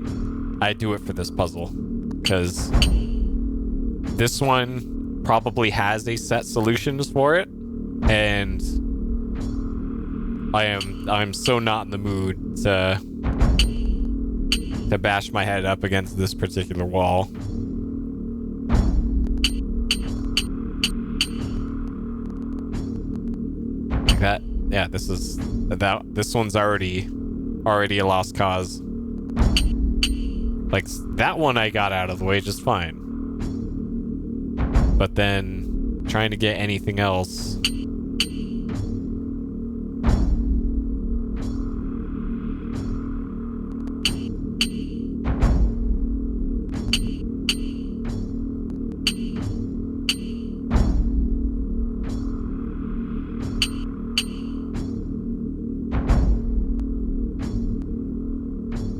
I'd do it for this puzzle. Cause this one probably has a set solutions for it, and I'm so not in the mood to bash my head up against this particular wall. That, yeah, this one's already a lost cause. Like that one I got out of the way just fine. But then trying to get anything else.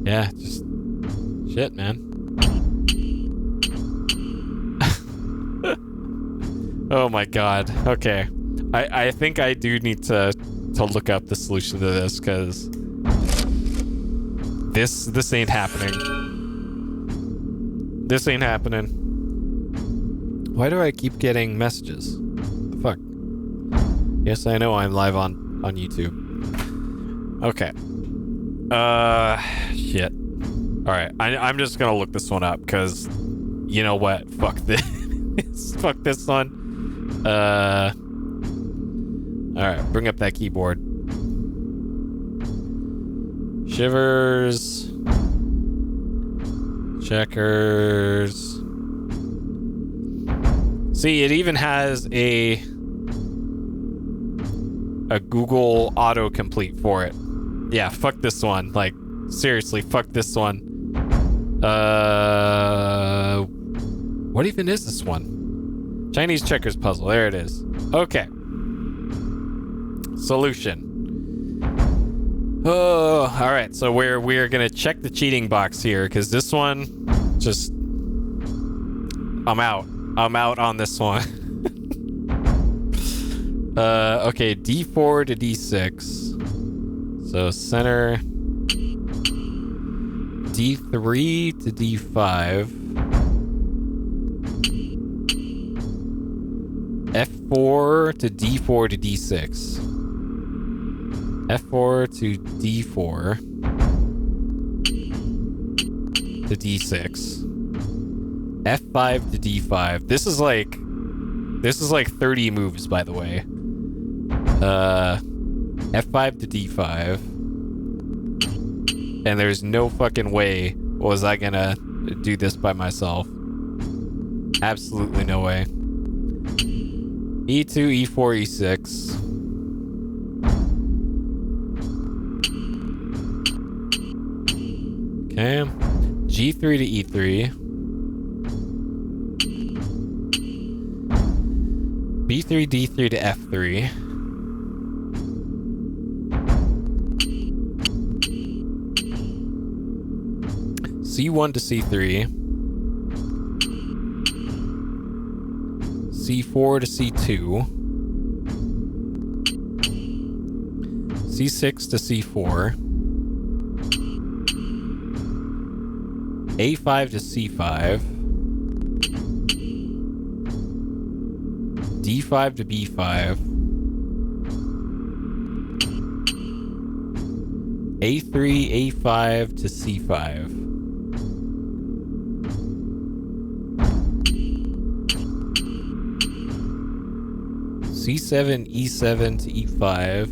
Yeah, just shit, man. Oh my god. Okay. I think I do need to look up the solution to this, because this ain't happening. This ain't happening. Why do I keep getting messages? The fuck? Yes, I know I'm live on YouTube. Okay. Shit. Alright, I'm just gonna look this one up, because you know what? Fuck this. Fuck this one. Alright, bring up that keyboard. Shivers. Checkers. See, it even has a Google autocomplete for it. Yeah, fuck this one. Like, seriously, fuck this one. What even is this one? Chinese checkers puzzle. There it is. Okay. Solution. Oh, all right. So we're gonna check the cheating box here, because this one, just, I'm out on this one. Okay, D4 to D6. So center. D3 to D5. F4 to D4 to D6. F4 to D4 to D6. F5 to D5. This is like 30 moves, by the way. F5 to D5. And there's no fucking way was I gonna do this by myself. Absolutely no way. E2, E4, E6. Okay. G3 to E3. B3, D3 to F3. C1 to C3. C4 to C2. C6 to C4. A5 to C5. D5 to B5. A3, A5 to C5. C7, E7 to E5.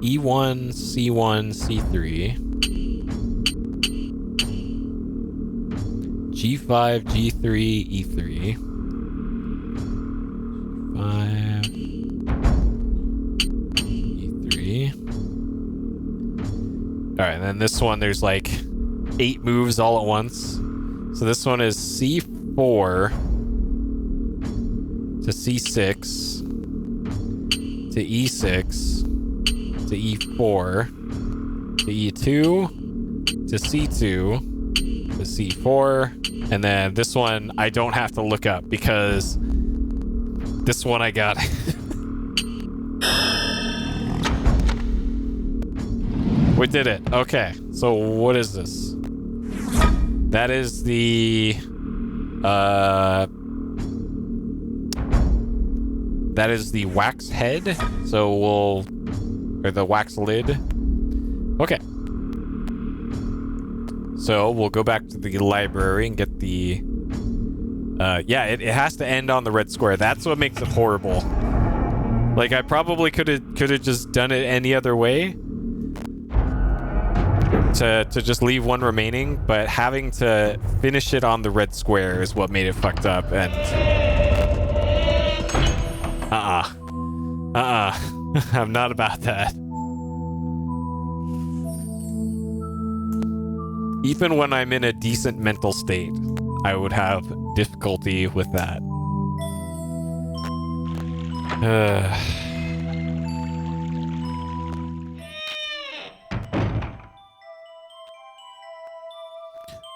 E1, C1, C3. G5, G3, E3. 5, E3. Alright, and then this one, there's like 8 moves all at once. So this one is C4 to C6 to E6 to E4 to E2 to C2 to C4, and then this one I don't have to look up because this one I got. We did it. Okay, so what is this? That is the that is the wax head. So or the wax lid. Okay. So we'll go back to the library and get the yeah, it has to end on the red square. That's what makes it horrible. Like, I probably could have just done it any other way to just leave one remaining, but having to finish it on the red square is what made it fucked up. And I'm not about that. Even when I'm in a decent mental state, I would have difficulty with that.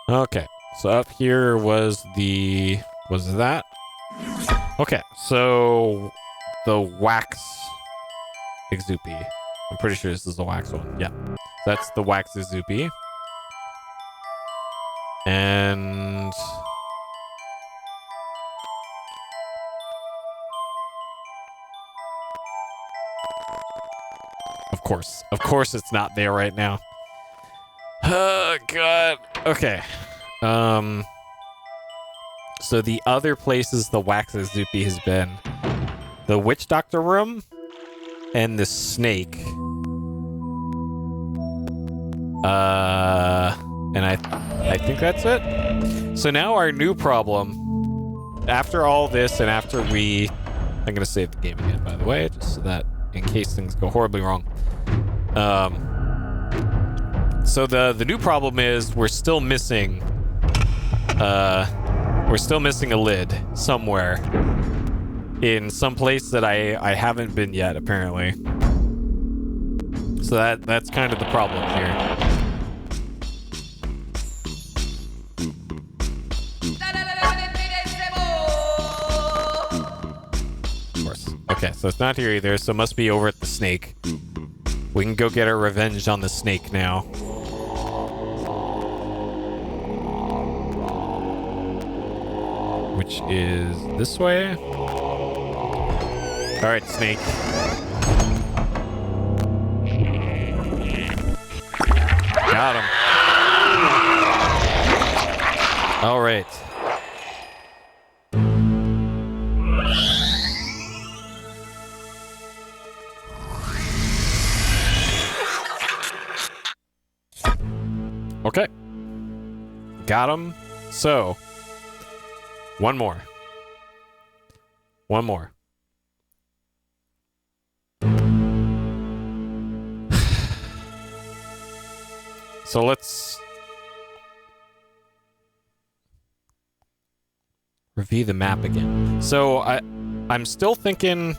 Okay, so up here was that? Okay, so the wax Exupi. I'm pretty sure this is the wax one. Yeah, so that's the wax Exupi. And of course it's not there right now. Oh god. Okay. So the other places the wax Exupi has been the witch doctor room and the snake. And I think that's it. So now our new problem, after all this and after I'm gonna save the game again, by the way, just so that in case things go horribly wrong. So the new problem is we're still missing a lid somewhere in some place that I haven't been yet, apparently. So that's kind of the problem here. Of course. Okay, so it's not here either, so it must be over at the snake. We can go get our revenge on the snake now. Which is this way. Alright, snake. Got him. Alright. Okay. Got him. So, one more. So let's review the map again. So I'm still thinking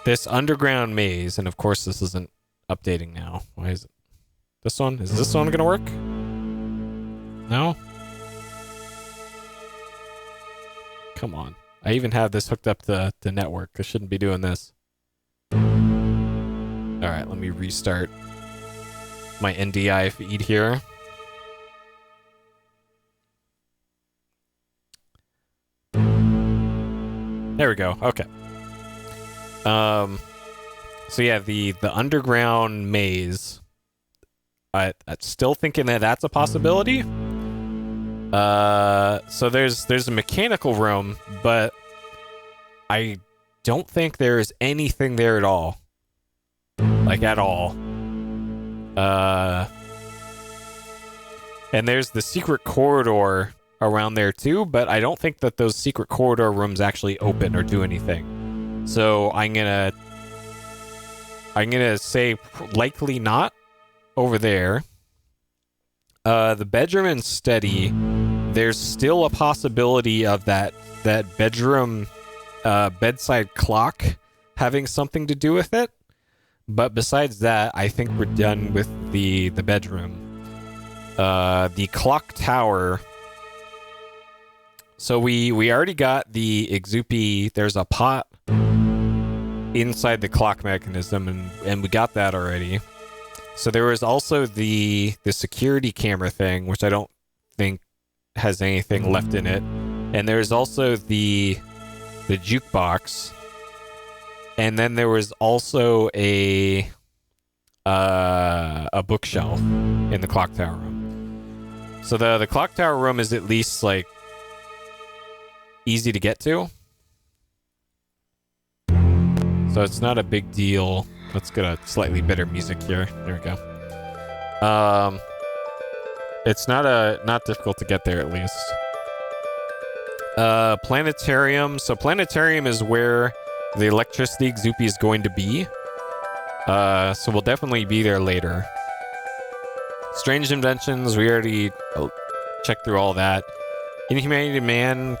this underground maze, and of course this isn't updating now. Why is it? This one? Is this one gonna work? No? Come on. I even have this hooked up to the network. I shouldn't be doing this. Alright, let me restart my NDI feed here. There we go. Okay. So yeah, the underground maze. I'm still thinking that that's a possibility. So there's a mechanical room, but I don't think there's anything there at all. Like, at all. And there's the secret corridor around there too, but I don't think that those secret corridor rooms actually open or do anything. So I'm gonna say likely not over there. The bedroom and study, there's still a possibility of that bedroom bedside clock having something to do with it. But besides that, I think we're done with the bedroom. The clock tower. So we already got the Exupi. There's a pot inside the clock mechanism, and we got that already. So there was also the security camera thing, which I don't think has anything left in it. And there's also the jukebox. And then there was also a bookshelf in the clock tower room. So the clock tower room is at least like easy to get to. So it's not a big deal. Let's get a slightly better music here. There we go. It's not difficult to get there at least. Planetarium. So planetarium is where the electricity Exupi is going to be. So we'll definitely be there later. Strange inventions, we already checked through all that. Inhumanity Man,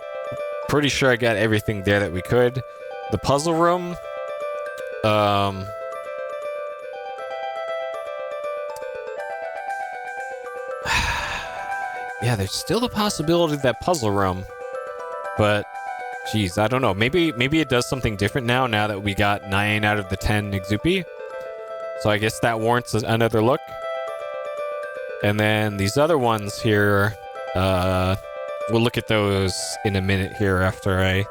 pretty sure I got everything there that we could. The puzzle room, yeah, there's still the possibility of that puzzle room, but geez, I don't know. Maybe it does something different now that we got 9 out of the 10 Exupi. So I guess that warrants another look. And then these other ones here, we'll look at those in a minute here after I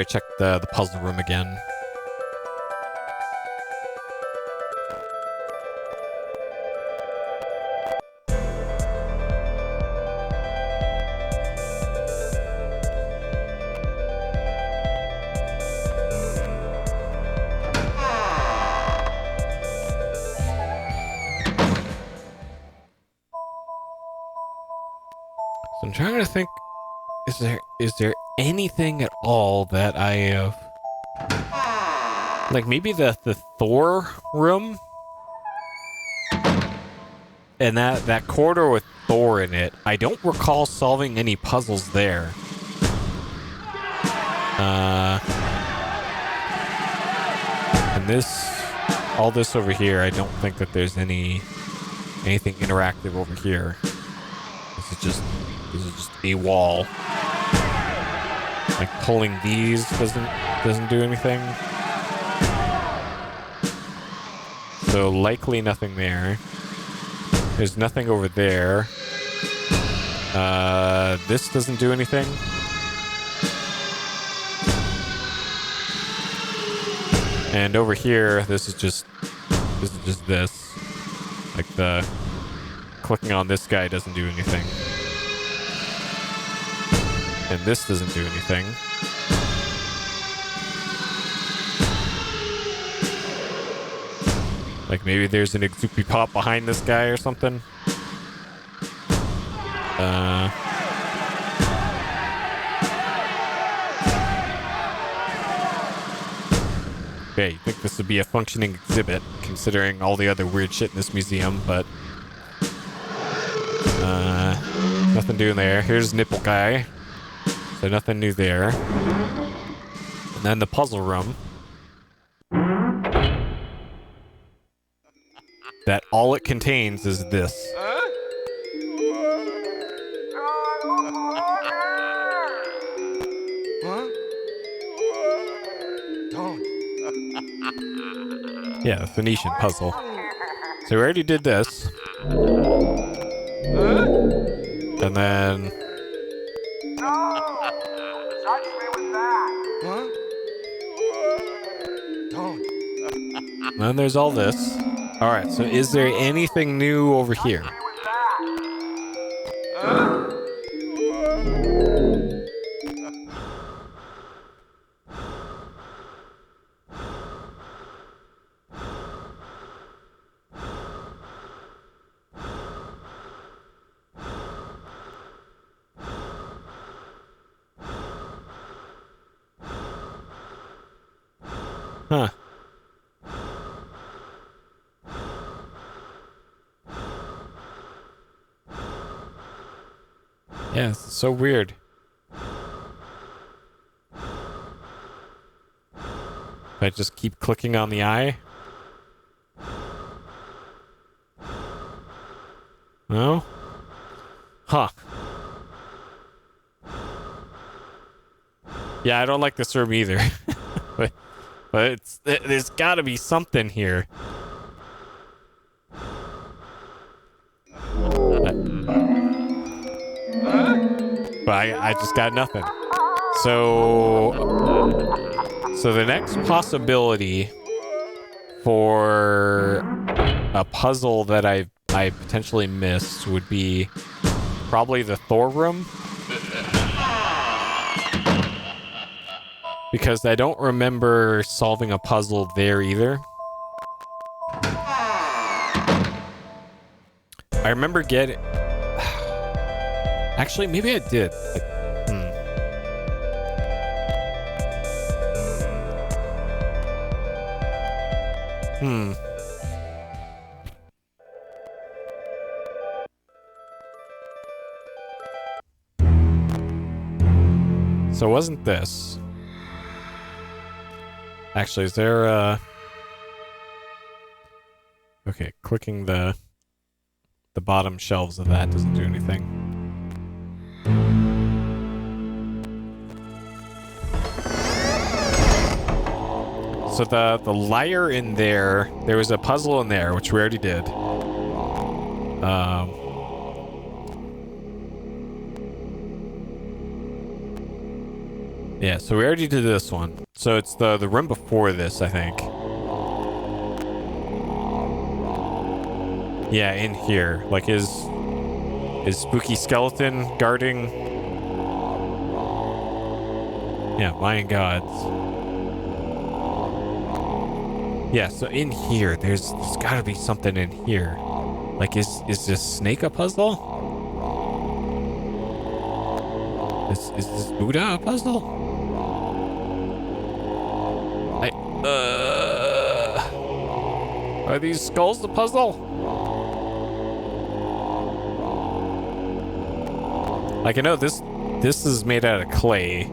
check the puzzle room again. So I'm trying to think, is there anything at all that I have, like maybe the Thor room, and that corridor with Thor in it. I don't recall solving any puzzles there. And all this over here, I don't think that there's anything interactive over here. This is just a wall. Like pulling these doesn't do anything. So likely nothing there. There's nothing over there. This doesn't do anything. And over here, this is just this. Like the clicking on this guy doesn't do anything. And this doesn't do anything. Like maybe there's an Exupi pop behind this guy or something. Okay, you think this would be a functioning exhibit, considering all the other weird shit in this museum, but nothing doing there. Here's Nipple Guy. So nothing new there. And then the puzzle room. That all it contains is this. Yeah, the Phoenician puzzle. So we already did this. And then... And then there's all this. Alright, so is there anything new over here? Huh. Yeah, it's so weird. If I just keep clicking on the eye. No? Huh. Yeah, I don't like this room either. but there's gotta be something here. But I just got nothing. So the next possibility for a puzzle that I potentially missed would be probably the Thor room. Because I don't remember solving a puzzle there either. I remember getting... Actually, maybe I did. So it wasn't this. Actually, is there okay, clicking the bottom shelves of that doesn't do anything. So the liar in there was a puzzle in there, which we already did. Yeah, so we already did this one. So it's the room before this, I think. Yeah, in here. Like, is Spooky Skeleton guarding? Yeah, Mayan gods. Yeah, so in here, there's gotta be something in here. Like, is this snake a puzzle? Is this Buddha a puzzle? Are these skulls the puzzle? Like, I know this is made out of clay,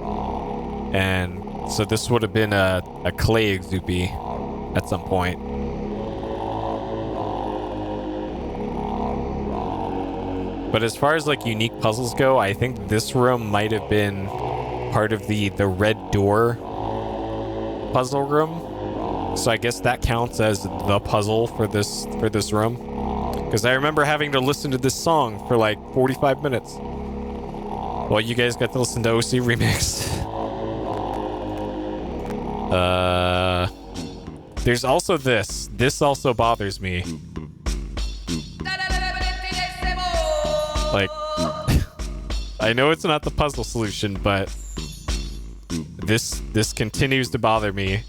and so this would have been a clay Exoopy at some point. But as far as like unique puzzles go, I think this room might have been part of the red door puzzle room. So I guess that counts as the puzzle for this room. Because I remember having to listen to this song for like 45 minutes. Well, you guys got to listen to OC Remix. There's also this. This also bothers me. Like, I know it's not the puzzle solution, but this continues to bother me.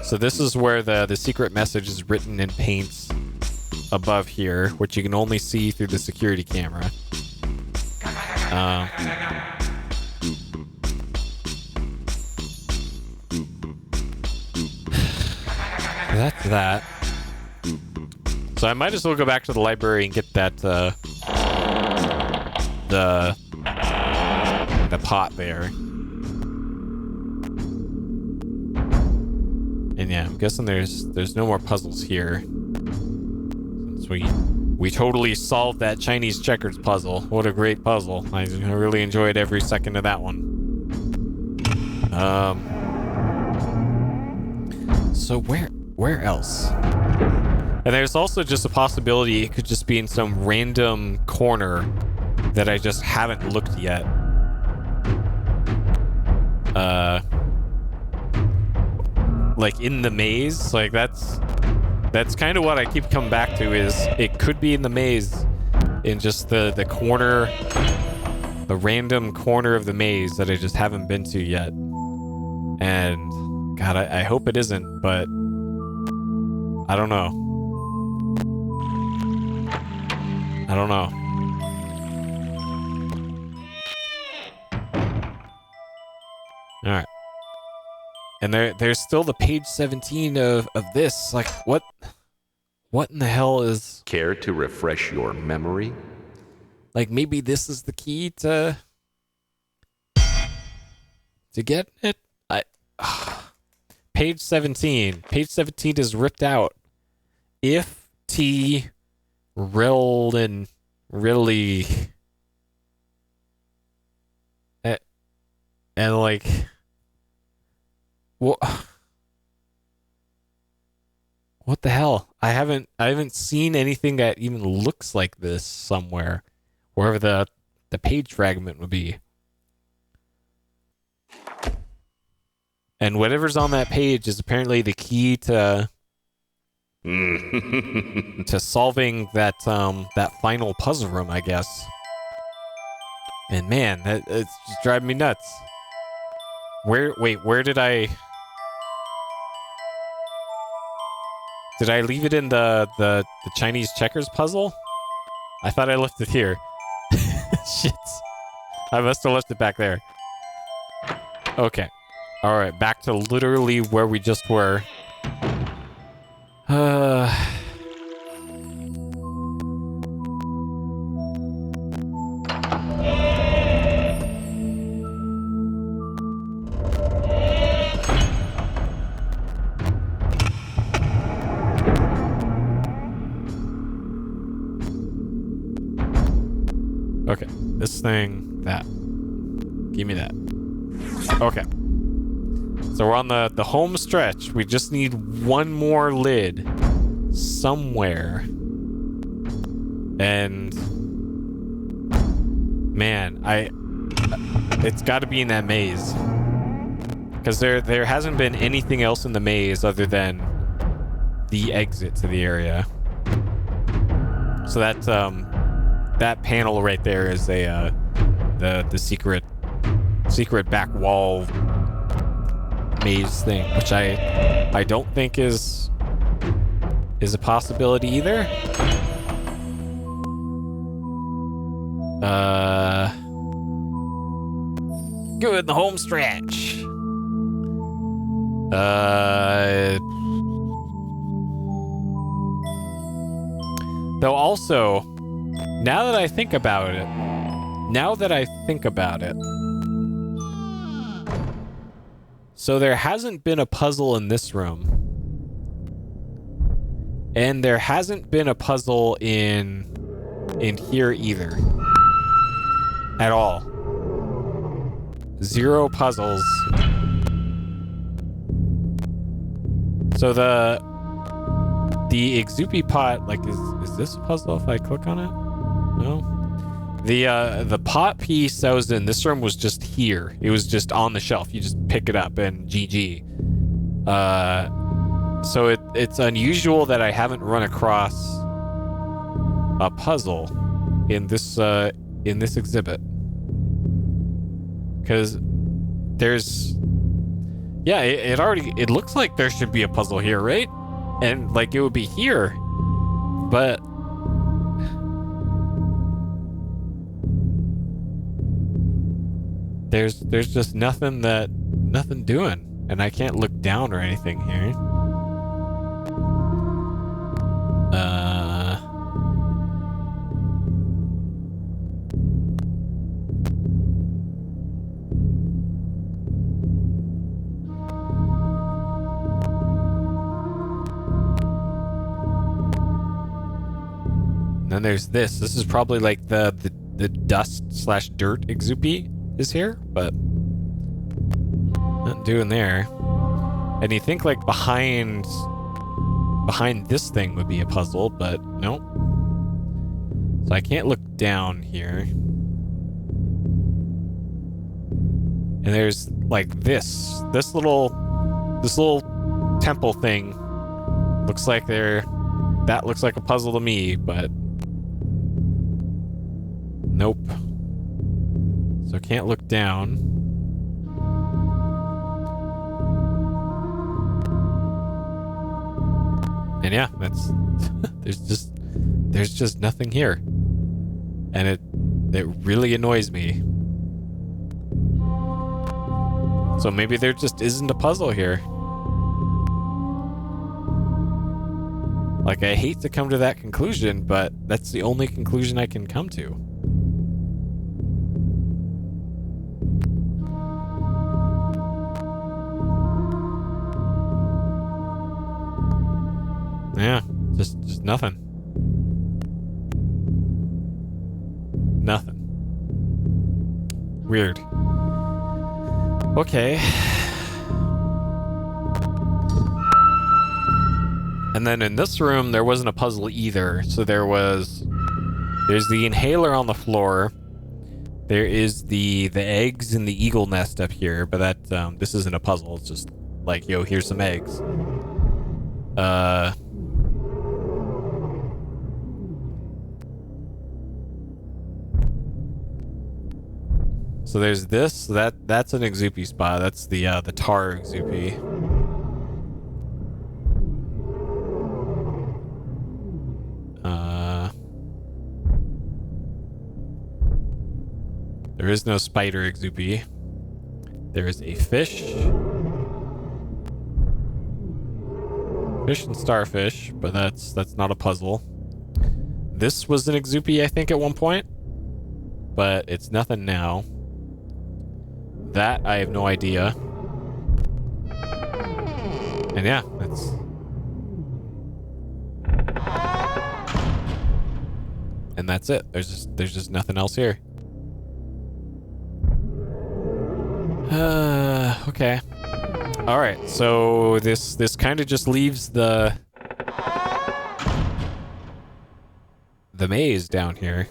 So this is where the secret message is written in paint above here, which you can only see through the security camera. That's that. So I might as well go back to the library and get that the pot there. And yeah, I'm guessing there's no more puzzles here. Since we totally solved that Chinese checkers puzzle. What a great puzzle. I really enjoyed every second of that one. So where else? And there's also just a possibility it could just be in some random corner that I just haven't looked yet. Like in the maze, like that's kind of what I keep coming back to, is it could be in the maze, in just the corner, the random corner of the maze that I just haven't been to yet. And God, I hope it isn't, but I don't know. And there's still the page 17 of this. Like, what in the hell is... Care to refresh your memory? Like, maybe this is the key to get it? Page 17. Page 17 is ripped out. If T Rilden really... And like... What the hell? I haven't seen anything that even looks like this somewhere, wherever the page fragment would be. And whatever's on that page is apparently the key to solving that final puzzle room, I guess. And man, it's just driving me nuts. Where did I leave it in the Chinese checkers puzzle? I thought I left it here. Shit. I must have left it back there. Okay. Alright, back to literally where we just were. Okay, this thing, that. Give me that. Okay. So we're on the home stretch. We just need one more lid somewhere. And man, it's got to be in that maze. Because there hasn't been anything else in the maze other than the exit to the area. So that panel right there is the secret back wall maze thing, which I don't think is a possibility either. Good, the home stretch. Though also, now that I think about it, so there hasn't been a puzzle in this room. And there hasn't been a puzzle in here either. At all. 0 puzzles. So the Exupi pot, like, is this a puzzle if I click on it? No. The pot piece that was in this room was just here. It was just on the shelf. You just pick it up and GG. So it's unusual that I haven't run across a puzzle in this exhibit. Because there's... Yeah, it looks like there should be a puzzle here, right? And like it would be here. But there's just nothing doing, and I can't look down or anything here. Then there's this. This is probably like the dust/dirt Exupi is here, but nothing doing there. And you think like behind this thing would be a puzzle, but nope. So I can't look down here. And there's like this little temple thing. Looks like that looks like a puzzle to me, but nope. So I can't look down. And yeah, that's there's just nothing here. And it really annoys me. So maybe there just isn't a puzzle here. Like, I hate to come to that conclusion, but that's the only conclusion I can come to. Yeah, just nothing. Nothing. Weird. Okay. And then in this room, there wasn't a puzzle either. So there's the inhaler on the floor. There is the eggs in the eagle nest up here, but that this isn't a puzzle. It's just like, yo, here's some eggs. So there's this. That's an Exupi spot. That's the tar Exupi. There is no spider Exupi. There is a fish. Fish and starfish, but that's not a puzzle. This was an Exupi, I think, at one point, but it's nothing now. That I have no idea. And yeah, that's it. There's just nothing else here. Okay. All right. So this kind of just leaves the maze down here.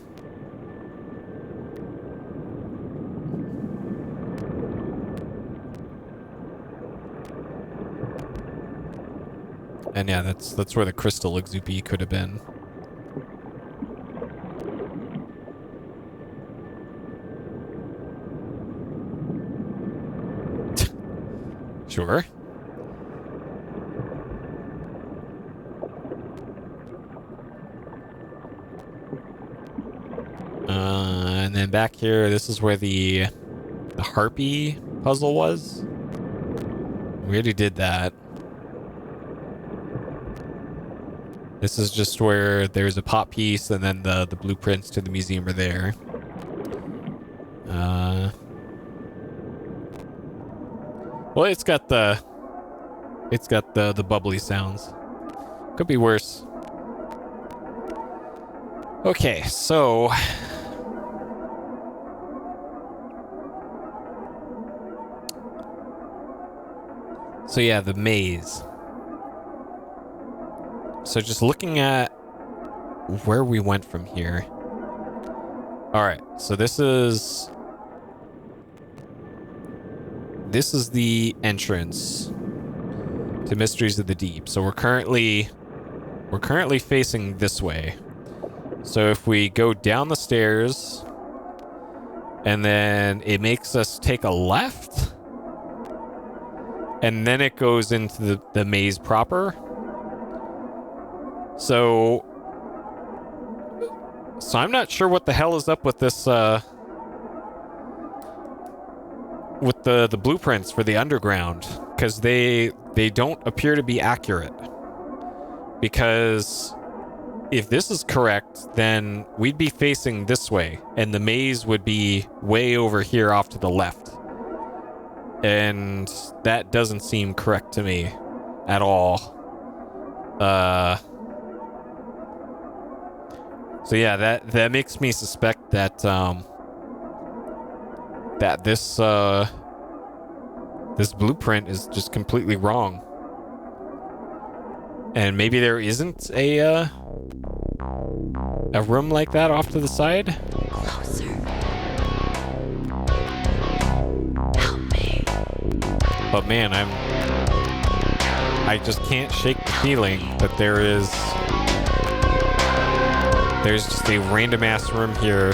And yeah, that's where the crystal Exupi could have been. Sure. And then back here, this is where the harpy puzzle was. We already did that. This is just where there's a pop piece, and then the blueprints to the museum are there. Well, it's got the bubbly sounds. Could be worse. Okay, so yeah, the maze. So just looking at where we went from here. All right, so this is the entrance to Mysteries of the Deep. So we're currently facing this way. So if we go down the stairs and then it makes us take a left and then it goes into the maze proper. So I'm not sure what the hell is up with this with the blueprints for the underground, because they don't appear to be accurate. Because if this is correct, then we'd be facing this way and the maze would be way over here off to the left, and that doesn't seem correct to me at all. So yeah, that makes me suspect that that this blueprint is just completely wrong. And maybe there isn't a room like that off to the side. Closer. Help me. But man, I just can't shake the feeling that there's just a random ass room here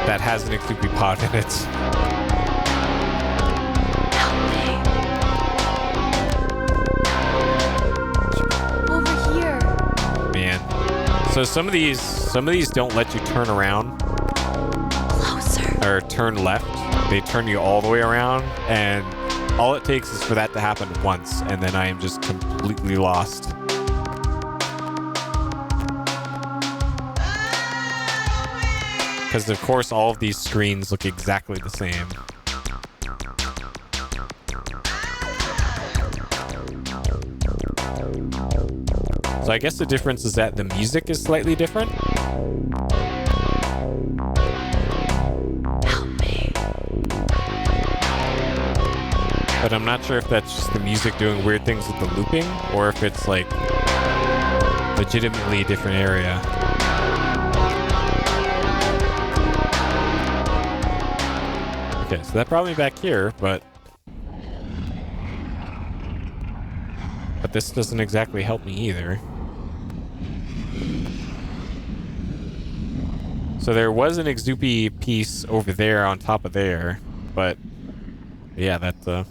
that has an Exupi pod in it. Over here. Man. So some of these don't let you turn around. Closer. Or turn left. they turn you all the way around, and all it takes is for that to happen once, and then I am just completely lost. Because of course all of these screens look exactly the same. So I guess the difference is that the music is slightly different. But I'm not sure if that's just the music doing weird things with the looping, or if it's like legitimately a different area. Okay, so that brought me back here, but this doesn't exactly help me either. So there was an Exupi piece over there on top of there, but yeah, that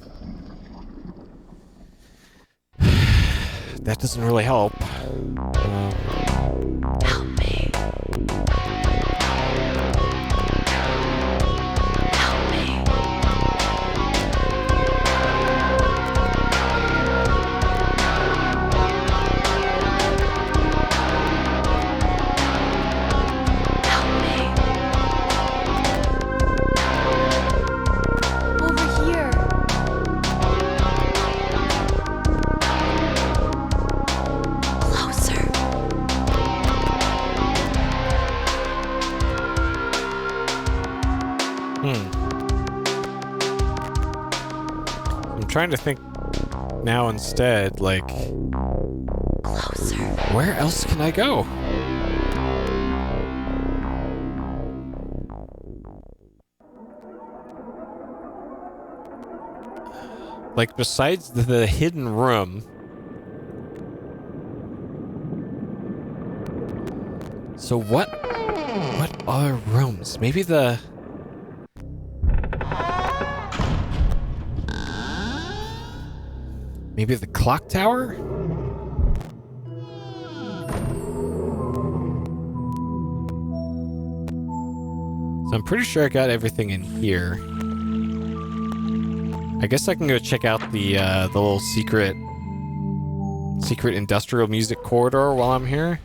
doesn't really help. Help me. Help me. Help me. Over here. Closer. I'm trying to think now instead, like, Closer. where else can I go? Like, besides the hidden room. So what other rooms? Maybe the... Maybe the clock tower? So I'm pretty sure I got everything in here. I guess I can go check out the little secret industrial music corridor while I'm here.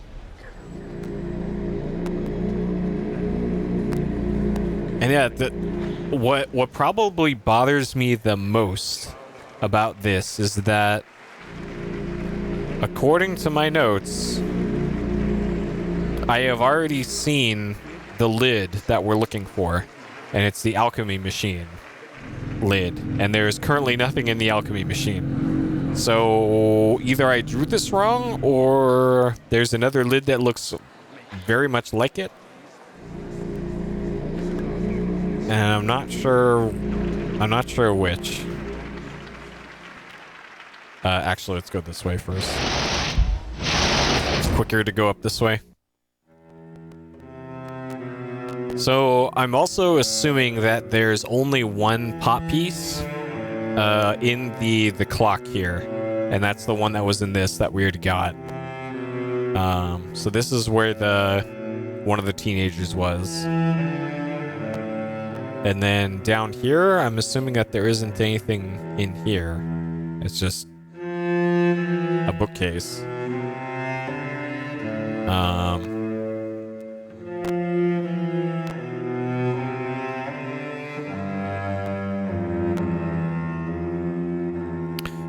And yeah, what probably bothers me the most about this is that, according to my notes, I have already seen the lid that we're looking for, and it's the alchemy machine lid, and there is currently nothing in the alchemy machine. So either I drew this wrong, or there's another lid that looks very much like it, and I'm not sure which. Actually, let's go this way first. It's quicker to go up this way. So I'm also assuming that there's only one pot piece in the clock here, and that's the one that was in this that we already got. So this is where one of the teenagers was. And then down here, I'm assuming that there isn't anything in here. It's just a bookcase.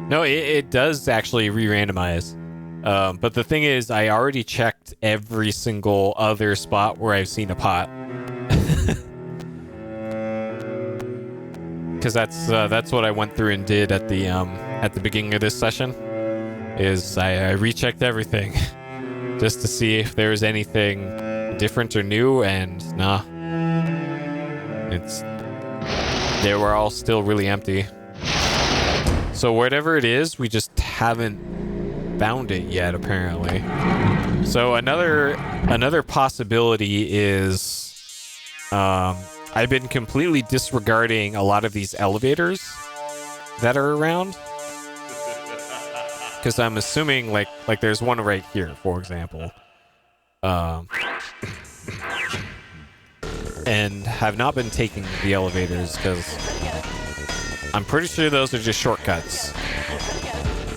No, it does actually re-randomize. But the thing is, I already checked every single other spot where I've seen a pot. Because that's what I went through and did at the beginning of this session. Is I rechecked everything just to see if there's anything different or new, and nah, they were all still really empty. So whatever it is, we just haven't found it yet, apparently. So another possibility is I've been completely disregarding a lot of these elevators that are around. Because I'm assuming, like there's one right here, for example. and have not been taking the elevators because I'm pretty sure those are just shortcuts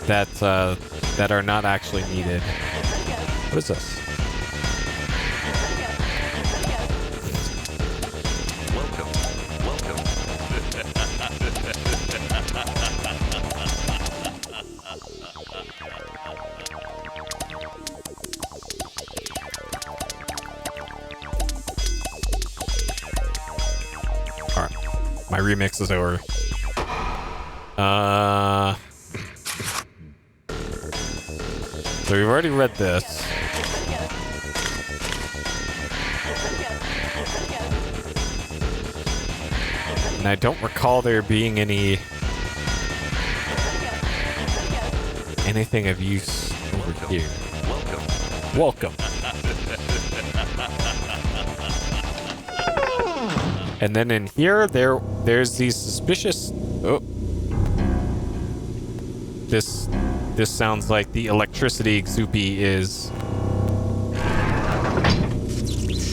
that are not actually needed. What is this? My remix is over. So we've already read this. And I don't recall there being anything of use over here. Welcome. And then in here, there's these suspicious... Oh. This sounds like the electricity Xoopy is...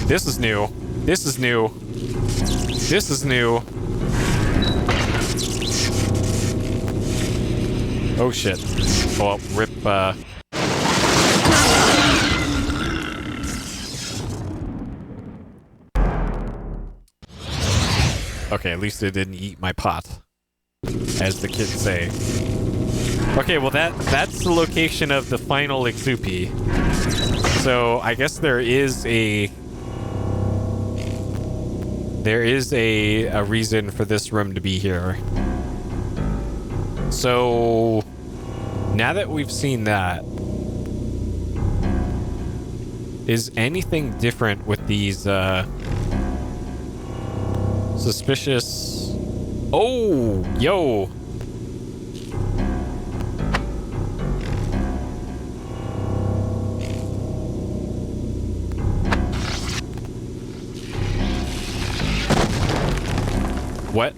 This is new. This is new. This is new. Oh shit. Oh, rip, Okay, at least it didn't eat my pot, as the kids say. Okay, well that's the location of the final Xoopy. So I guess there is a reason for this room to be here. So now that we've seen that, is anything different with these suspicious... Oh, yo. What?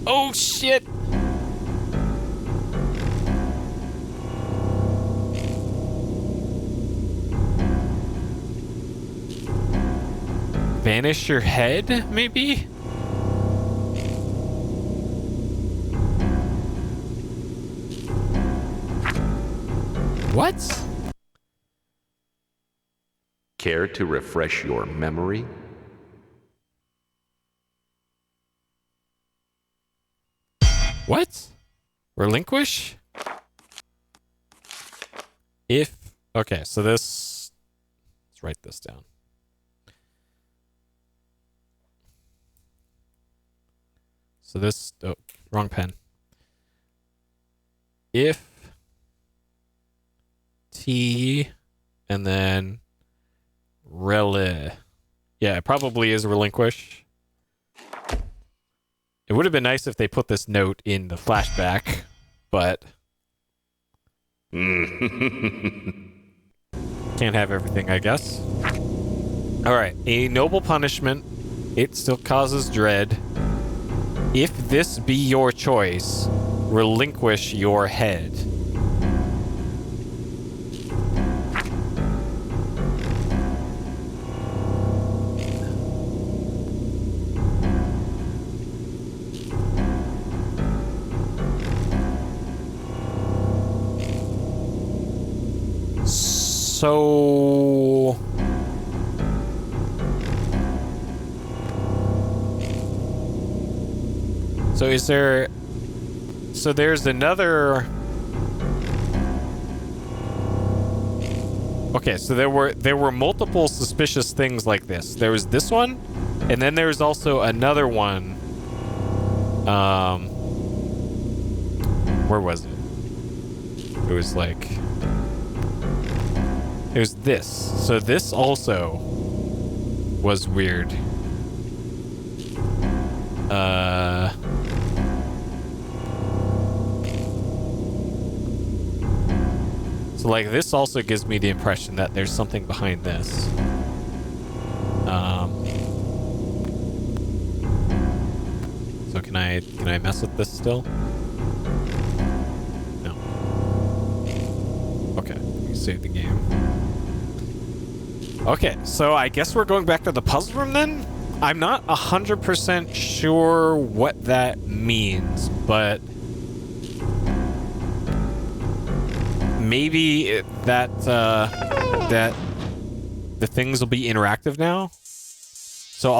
Oh, shit. Vanish your head, maybe? What? Care to refresh your memory? What? Relinquish? If... Okay, so this... Let's write this down. So this... Oh, wrong pen. If... T... And then... Yeah, it probably is relinquish. It would have been nice if they put this note in the flashback, but... Can't have everything, I guess. Alright, a noble punishment. It still causes dread. If this be your choice, relinquish your head. So... So is there... So there's another... Okay, so there were multiple suspicious things like this. There was this one, and then there's also another one. Where was it? It was like... It was this. So this also was weird. So like this also gives me the impression that there's something behind this. So can I mess with this still? No. Okay, let me save the game. Okay, so I guess we're going back to the puzzle room then? I'm not 100% sure what that means, but maybe that the things will be interactive now. So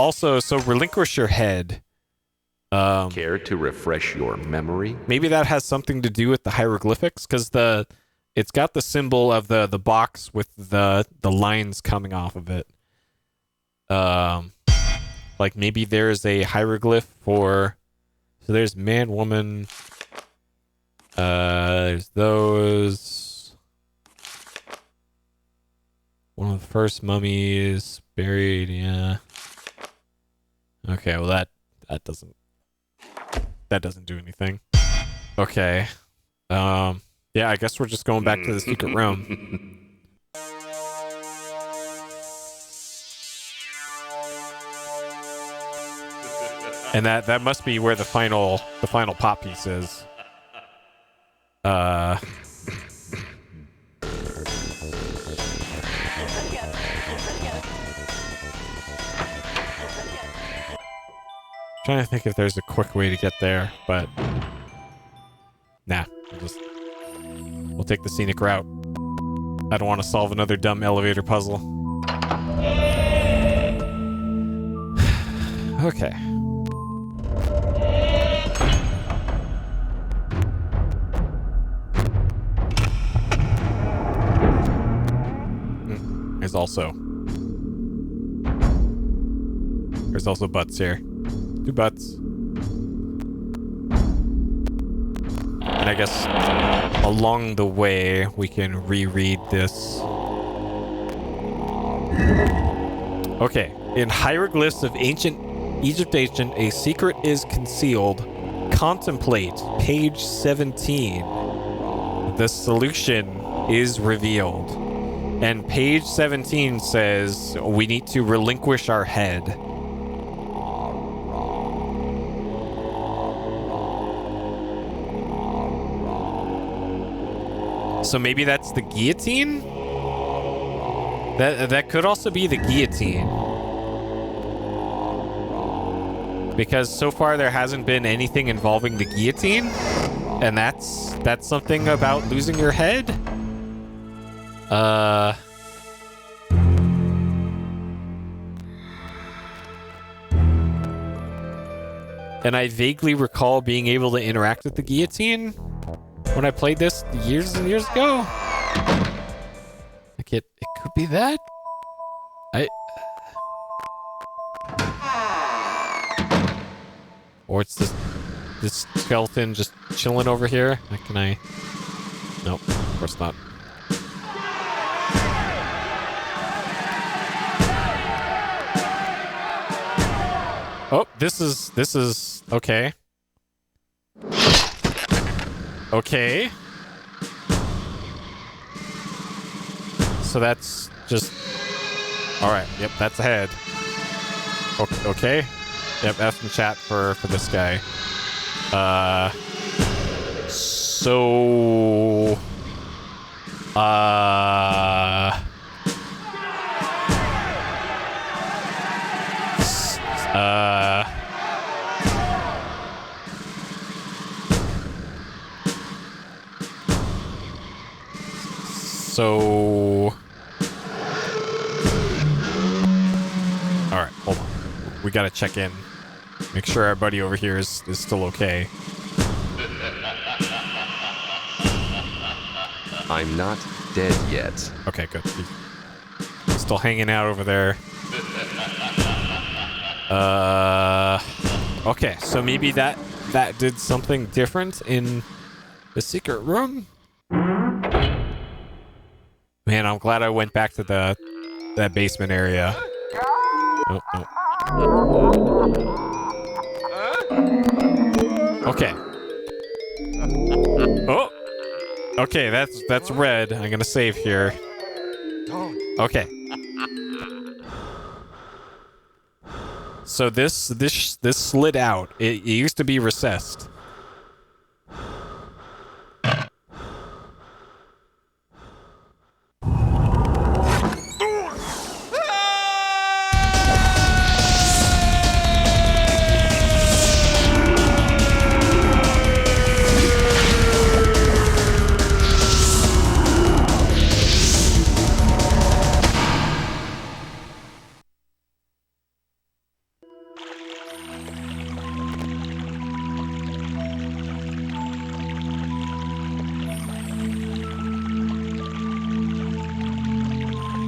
relinquish your head. Care to refresh your memory? Maybe that has something to do with the hieroglyphics, because it's got the symbol of the box with the lines coming off of it. Like maybe there's a hieroglyph for, so there's man, woman, there's those, one of the first mummies buried, yeah. Okay, well that doesn't do anything. Okay. Yeah, I guess we're just going back to the secret room. And that must be where the final pop piece is. Trying to think if there's a quick way to get there, but nah, we'll take the scenic route. I don't want to solve another dumb elevator puzzle. Okay. There's also butts here. 2 butts. And I guess along the way we can reread this. Okay. In hieroglyphs of ancient Egyptian, a secret is concealed. Contemplate page 17. The solution is revealed. And page 17 says we need to relinquish our head. So maybe that's the guillotine? That could also be the guillotine. Because so far there hasn't been anything involving the guillotine. And that's something about losing your head? And I vaguely recall being able to interact with the guillotine when I played this years and years ago. Like it could be that? Or it's this skeleton just chilling over here. Can I? Nope, of course not. Oh, this is okay. Okay. So that's just all right. Yep, that's a head. Okay. Yep, F in chat for this guy. So all right, hold on. We gotta check in. Make sure our buddy over here is still okay. I'm not dead yet. Okay, good. He's still hanging out over there. Okay, so maybe that did something different in the secret room? Man, I'm glad I went back to that basement area. Oh, no. Okay. Oh! Okay, that's red. I'm gonna save here. Okay. So this slid out. It used to be recessed.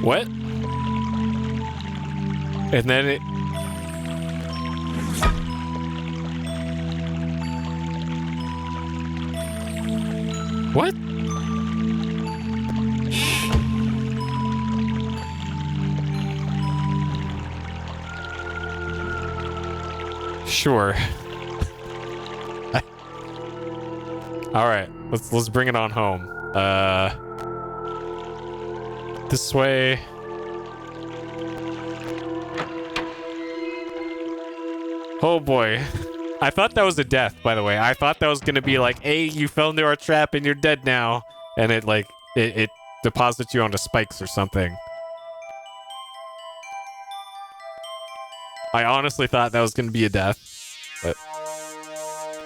What? And then it... What? Sure. All right, let's bring it on home. This way. Oh boy. I thought that was a death, by the way. I thought that was gonna be like, hey, you fell into our trap and you're dead now. And it like it deposits you onto spikes or something. I honestly thought that was gonna be a death, but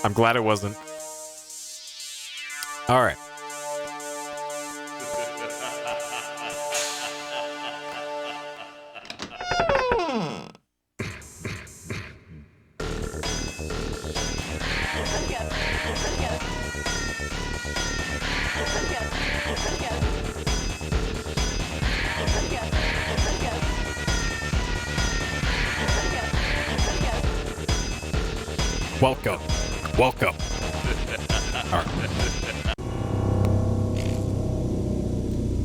I'm glad it wasn't. Alright. Welcome. Welcome.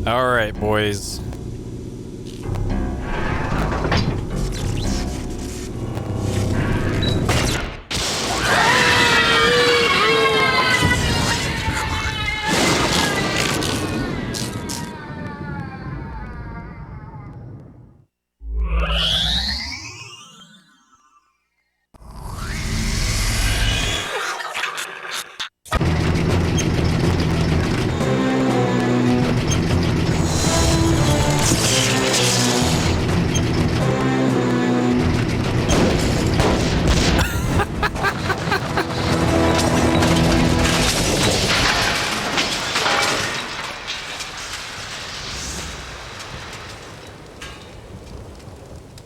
All right, boys.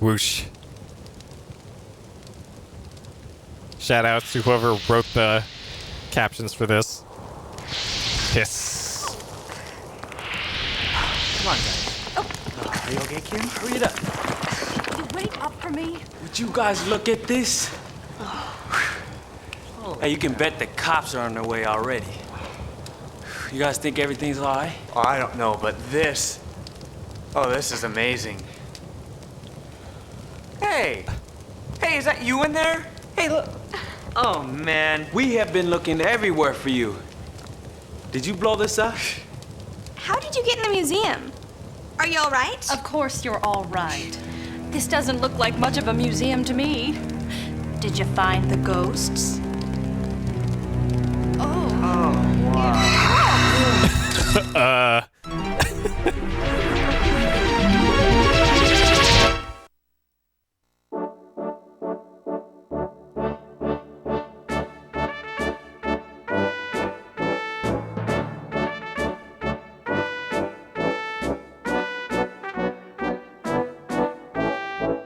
Whoosh. Shout out to whoever wrote the captions for this. Piss. Come on, guys. Are you okay, Kim? Hurry it up. You wait up for me. Would you guys look at this? Hey, you can bet the cops are on their way already. You guys think everything's all right? Oh, I don't know, but this... Oh, this is amazing. Hey! Hey, is that you in there? Hey, look. Oh, man. We have been looking everywhere for you. Did you blow this up? How did you get in the museum? Are you all right? Of course you're all right. This doesn't look like much of a museum to me. Did you find the ghosts?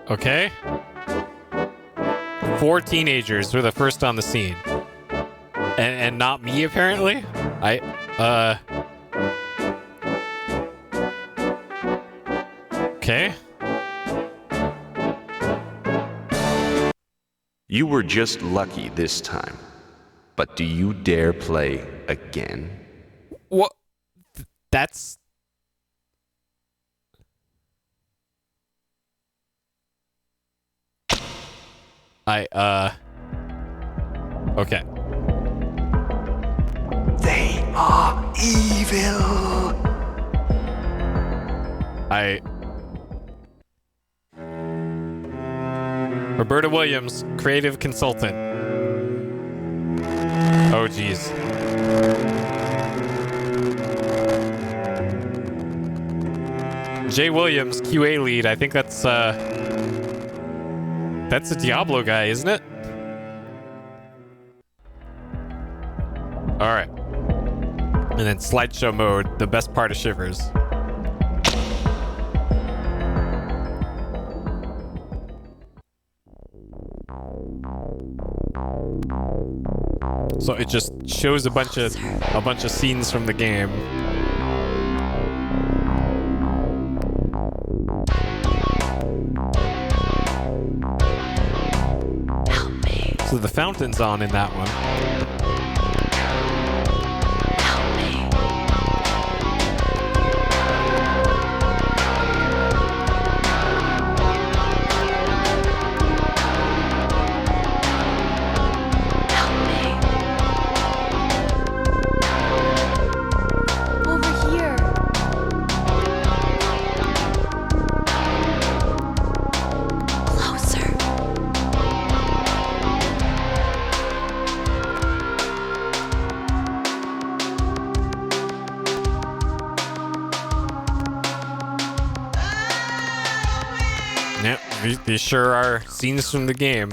Okay. 4 teenagers were the first on the scene. And not me, apparently? Okay. You were just lucky this time. But do you dare play again? What? That's... Okay. They are evil. Roberta Williams, creative consultant. Oh, geez. Jay Williams, QA lead. I think that's a Diablo guy, isn't it? All right. And then slideshow mode, the best part of Shivers. So it just shows a bunch of scenes from the game. So the fountain's on in that one. These sure are scenes from the game.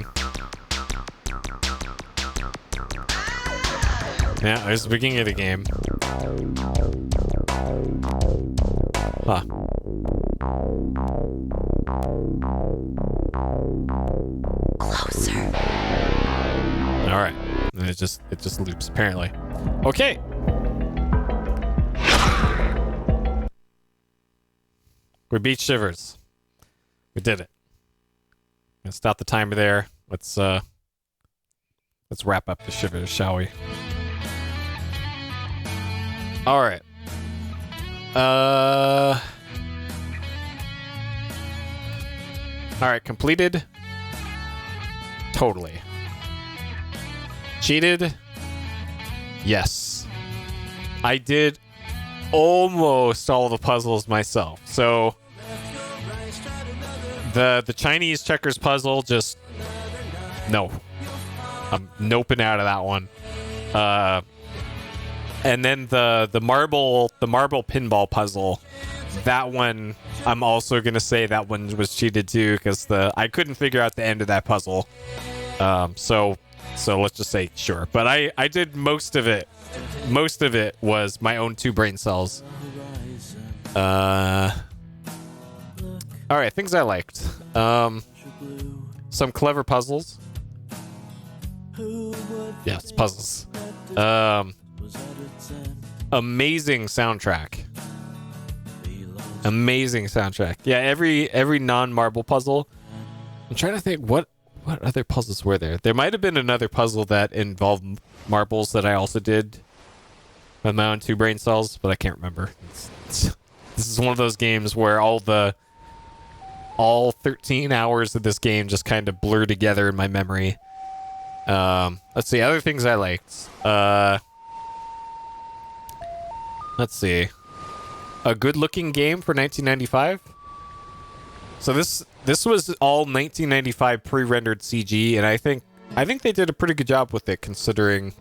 Yeah, there's the beginning of the game. Huh. Closer. Alright. And it just loops, apparently. Okay. We beat Shivers. We did it. Gonna stop the timer there. Let's wrap up the Shivers, shall we? All right. All right, completed. Totally. Cheated. Yes. I did almost all the puzzles myself. So the Chinese checkers puzzle, just no. I'm noping out of that one. And then the marble pinball puzzle, that one I'm also gonna say that one was cheated too, because I couldn't figure out the end of that puzzle. So let's just say sure. But I did most of it. Most of it was my own 2 brain cells. All right, things I liked. Some clever puzzles. Yes, puzzles. Amazing soundtrack. Amazing soundtrack. Yeah, every non-marble puzzle. I'm trying to think what other puzzles were there. There might have been another puzzle that involved marbles that I also did with my own 2 brain cells, but I can't remember. This is one of those games where all 13 hours of this game just kind of blur together in my memory. Let's see, other things I liked. Let's see. A good-looking game for 1995. So this was all 1995 pre-rendered CG, and I think they did a pretty good job with it, considering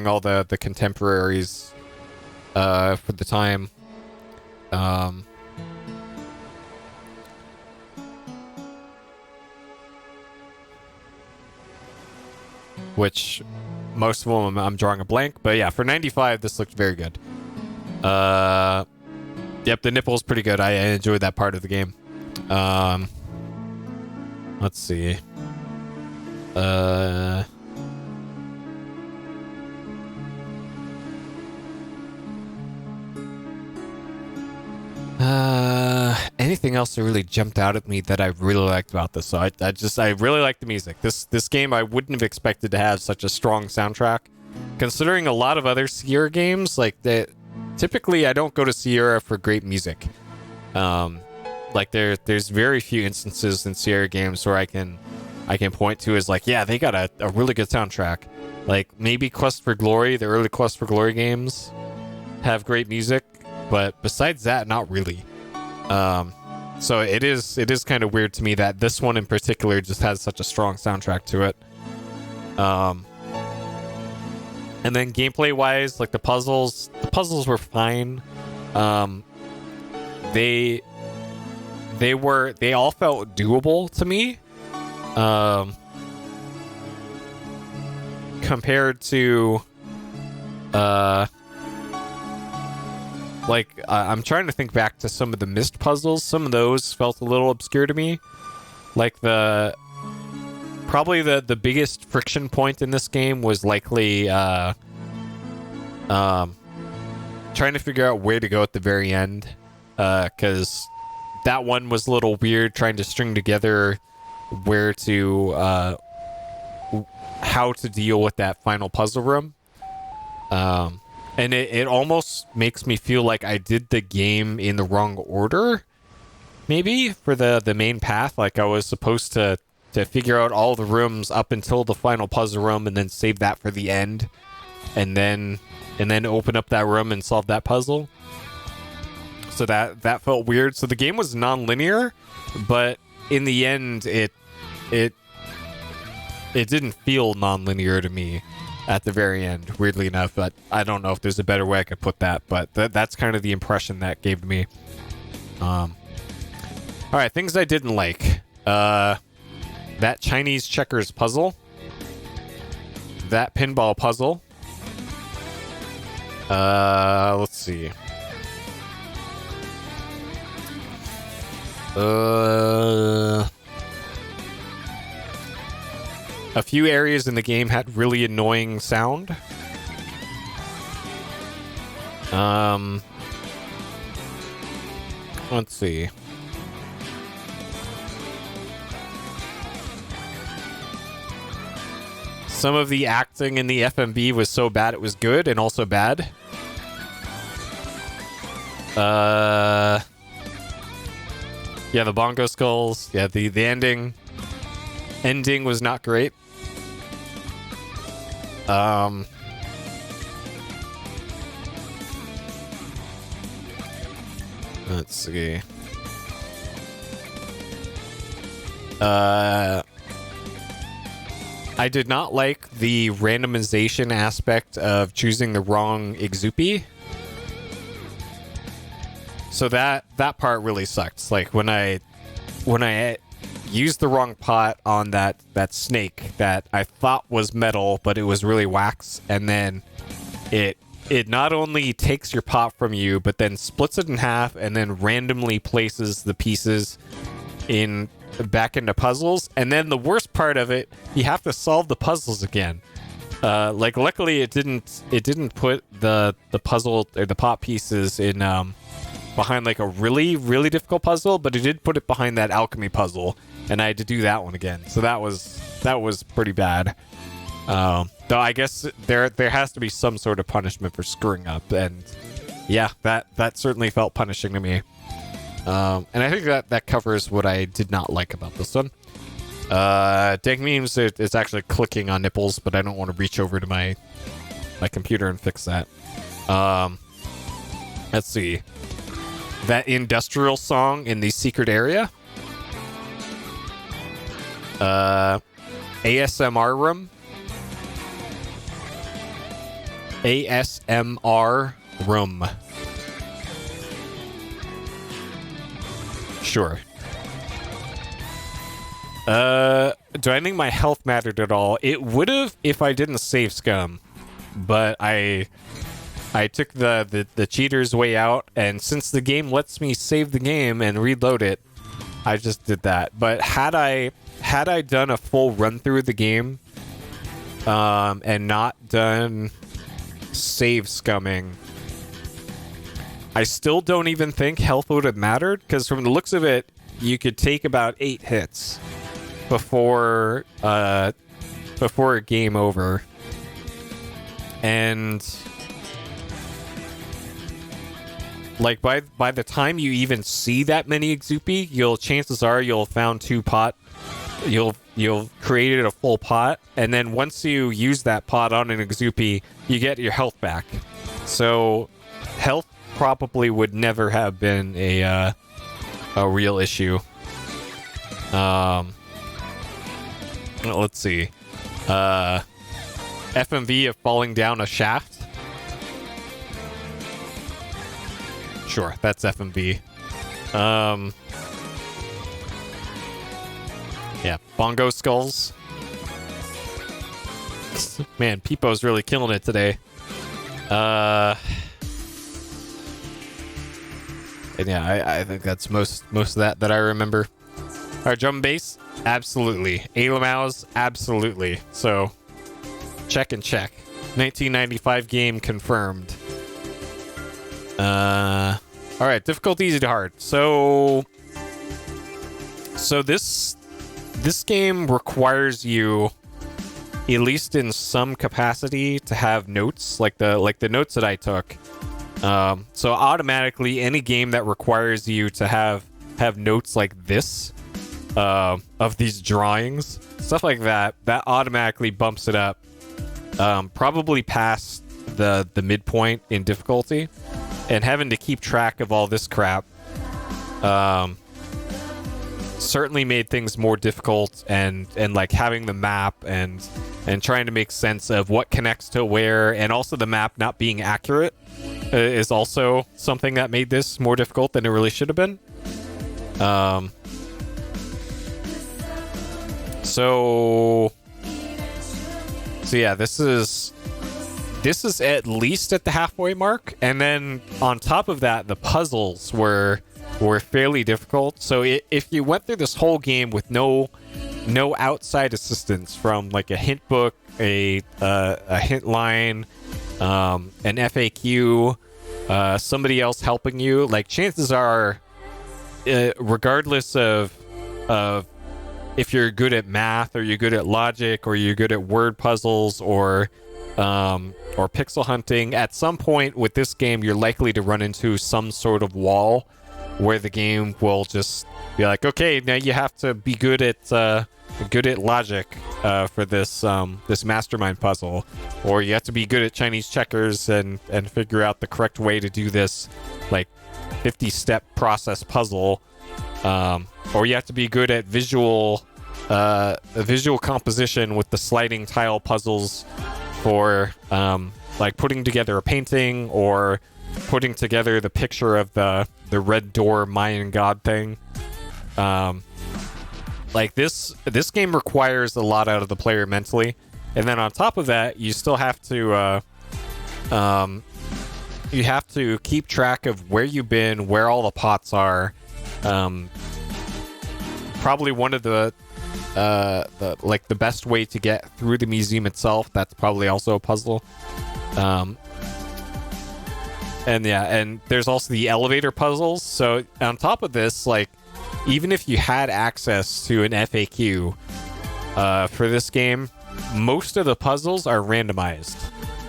all the contemporaries for the time. Which most of them I'm drawing a blank, but yeah, for 95 this looked very good. Yep, the nipple's pretty good. I enjoyed that part of the game. Let's see. Anything else that really jumped out at me that I really liked about this? So I really like the music. This game I wouldn't have expected to have such a strong soundtrack, considering a lot of other Sierra games typically I don't go to Sierra for great music. Like there's very few instances in Sierra games where I can point to as like, yeah, they got a really good soundtrack. Like maybe Quest for Glory, the early Quest for Glory games have great music, but besides that, not really. So it is kind of weird to me that this one in particular just has such a strong soundtrack to it. And then gameplay wise, like the puzzles were fine. They all felt doable to me. Compared to I'm trying to think back to some of the missed puzzles. Some of those felt a little obscure to me. Like probably the biggest friction point in this game was likely trying to figure out where to go at the very end, because that one was a little weird, trying to string together where to how to deal with that final puzzle room. And it almost makes me feel like I did the game in the wrong order, maybe, for the main path. Like I was supposed to figure out all the rooms up until the final puzzle room and then save that for the end, and then open up that room and solve that puzzle. So that felt weird. So the game was non-linear, but in the end it didn't feel non-linear to me at the very end, weirdly enough. But I don't know if there's a better way I could put that, but that's kind of the impression that gave to me. All right, things I didn't like. That Chinese checkers puzzle. That pinball puzzle. Let's see. A few areas in the game had really annoying sound. Let's see. Some of the acting in the FMV was so bad it was good, and also bad. Yeah, the bongo skulls. Yeah, the ending was not great. Let's see. I did not like the randomization aspect of choosing the wrong Exupi. So that part really sucked. Like when I used the wrong pot on that snake that I thought was metal, but it was really wax, and then it not only takes your pot from you, but then splits it in half and then randomly places the pieces back into puzzles. And then the worst part of it, you have to solve the puzzles again. Like luckily it didn't put the puzzle or the pot pieces in behind like a really, really difficult puzzle, but it did put it behind that alchemy puzzle, and I had to do that one again. So that was pretty bad. Though I guess there has to be some sort of punishment for screwing up, and yeah, that certainly felt punishing to me. And I think that covers what I did not like about this one. Dank memes, it's actually clicking on nipples, but I don't want to reach over to my computer and fix that. Let's see. That industrial song in the secret area. ASMR room. ASMR room. Sure. Do I think my health mattered at all? It would have if I didn't save scum, but I took the cheater's way out, and since the game lets me save the game and reload it, I just did that. But had I done a full run through the game, and not done save scumming, I still don't even think health would have mattered, because from the looks of it, you could take about 8 hits before game over. And like by the time you even see that many Exupi, chances are you'll have found 2 pot. You'll created a full pot, and then once you use that pot on an Exupi, you get your health back. So health probably would never have been a real issue. Let's see. FMV of falling down a shaft. Sure, that's FMV. Yeah, bongo skulls. Man, Peepo's really killing it today. And yeah, I think that's most of that I remember. All right, drum and bass, absolutely. Alamaus, absolutely. So, check and check. 1995 game confirmed. All right, difficulty easy to hard. So this game requires you at least in some capacity, to have notes like the notes that I took. So automatically, any game that requires you to have notes like this, of these drawings, stuff like that automatically bumps it up, probably past the midpoint in difficulty, and having to keep track of all this crap, certainly made things more difficult, and like having the map and trying to make sense of what connects to where, and also the map not being accurate, is also something that made this more difficult than it really should have been. So yeah, this is at least at the halfway mark, and then on top of that, the puzzles were fairly difficult. So if you went through this whole game with no outside assistance from like a hint book, a hint line, an FAQ, somebody else helping you, like chances are, regardless of if you're good at math, or you're good at logic, or you're good at word puzzles, or pixel hunting, at some point with this game, you're likely to run into some sort of wall where the game will just be like, okay, now you have to be good at logic for this mastermind puzzle, or you have to be good at Chinese checkers and figure out the correct way to do this like 50-step process puzzle, or you have to be good at visual composition with the sliding tile puzzles for like putting together a painting, or putting together the picture of the red door Mayan god thing. Like this game requires a lot out of the player mentally, and then on top of that, you still have to keep track of where you've been, where all the pots are. Probably one of the best way to get through the museum itself. That's probably also a puzzle. And there's also the elevator puzzles. So on top of this, like, even if you had access to an FAQ for this game, most of the puzzles are randomized.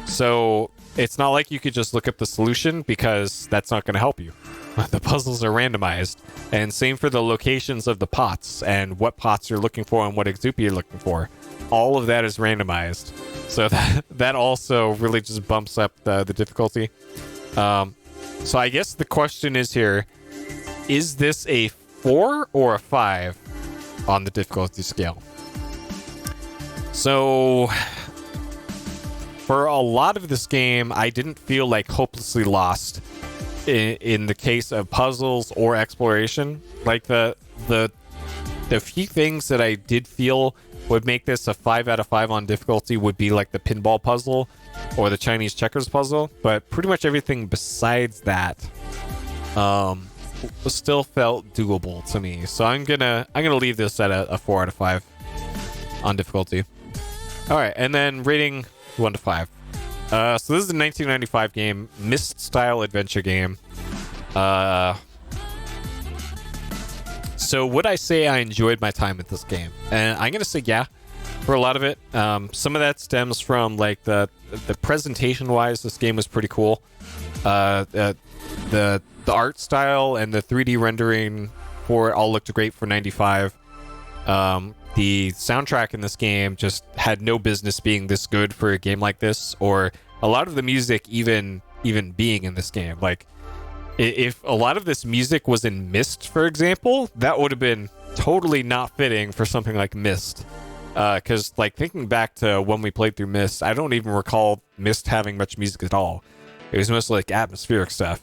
So it's not like you could just look up the solution, because that's not going to help you. The puzzles are randomized. And same for the locations of the pots, and what pots you're looking for, and what exupe you're looking for. All of that is randomized. So that also really just bumps up the difficulty. So I guess the question is here, is this a 4 or a 5 on the difficulty scale? So for a lot of this game, I didn't feel like hopelessly lost in the case of puzzles or exploration. Like the few things that I did feel would make this a 5 out of 5 on difficulty would be like the pinball puzzle or the Chinese checkers puzzle, but pretty much everything besides that still felt doable to me. So I'm gonna leave this at a 4 out of 5 on difficulty. All right, and then rating 1 to 5. So this is a 1995 game, Myst style adventure game. So would I say I enjoyed my time with this game? And I'm gonna say yeah, for a lot of it. Some of that stems from like the presentation wise, this game was pretty cool. The art style and the 3D rendering for it all looked great for 95. The soundtrack in this game just had no business being this good for a game like this, or a lot of the music even being in this game. Like, if a lot of this music was in Myst, for example, that would have been totally not fitting for something like Myst. Because, like, thinking back to when we played through Myst, I don't even recall Myst having much music at all. It was mostly like atmospheric stuff.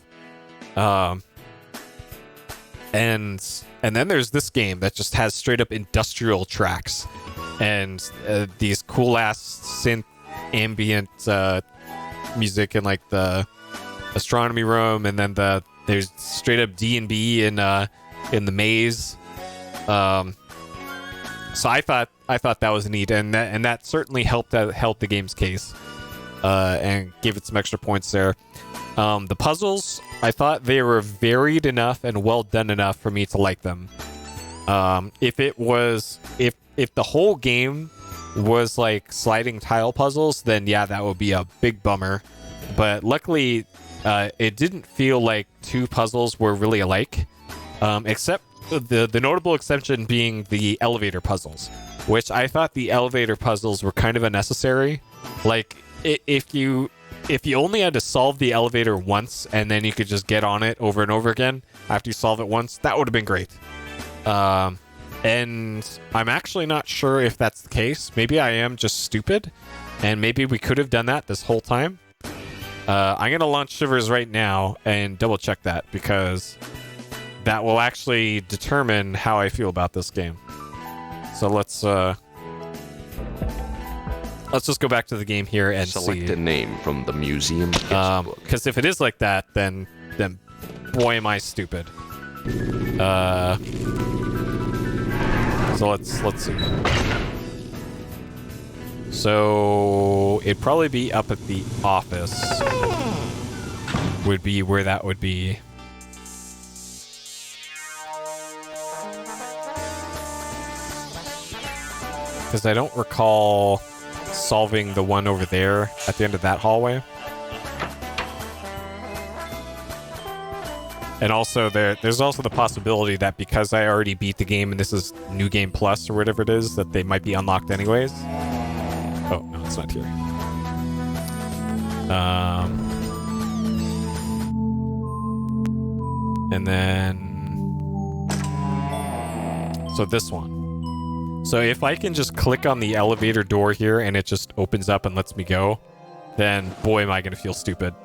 And then there's this game that just has straight up industrial tracks and these cool ass synth ambient music in like the astronomy room, and then there's straight up D&B in the maze. So I thought that was neat, and that certainly helped the game's case, and gave it some extra points there. The puzzles, I thought they were varied enough and well done enough for me to like them. If the whole game was like sliding tile puzzles, then yeah, that would be a big bummer. But luckily, it didn't feel like two puzzles were really alike, except the notable exception being the elevator puzzles, which I thought the elevator puzzles were kind of unnecessary. Like, if you only had to solve the elevator once and then you could just get on it over and over again after you solve it once, that would have been great. And I'm actually not sure if that's the case. Maybe I am just stupid, and maybe we could have done that this whole time. I'm going to launch Shivers right now and double check that, because that will actually determine how I feel about this game. So let's just go back to the game here and Select see. a name from the museum guestbook. Because if it is like that, then boy, am I stupid. So let's see. So it'd probably be up at the office. Would be where that would be. Because I don't recall solving the one over there at the end of that hallway. And also, there's also the possibility that because I already beat the game and this is New Game Plus or whatever it is, that they might be unlocked anyways. Oh, no, it's not here. And then... So this one. So if I can just click on the elevator door here and it just opens up and lets me go, then boy, am I going to feel stupid.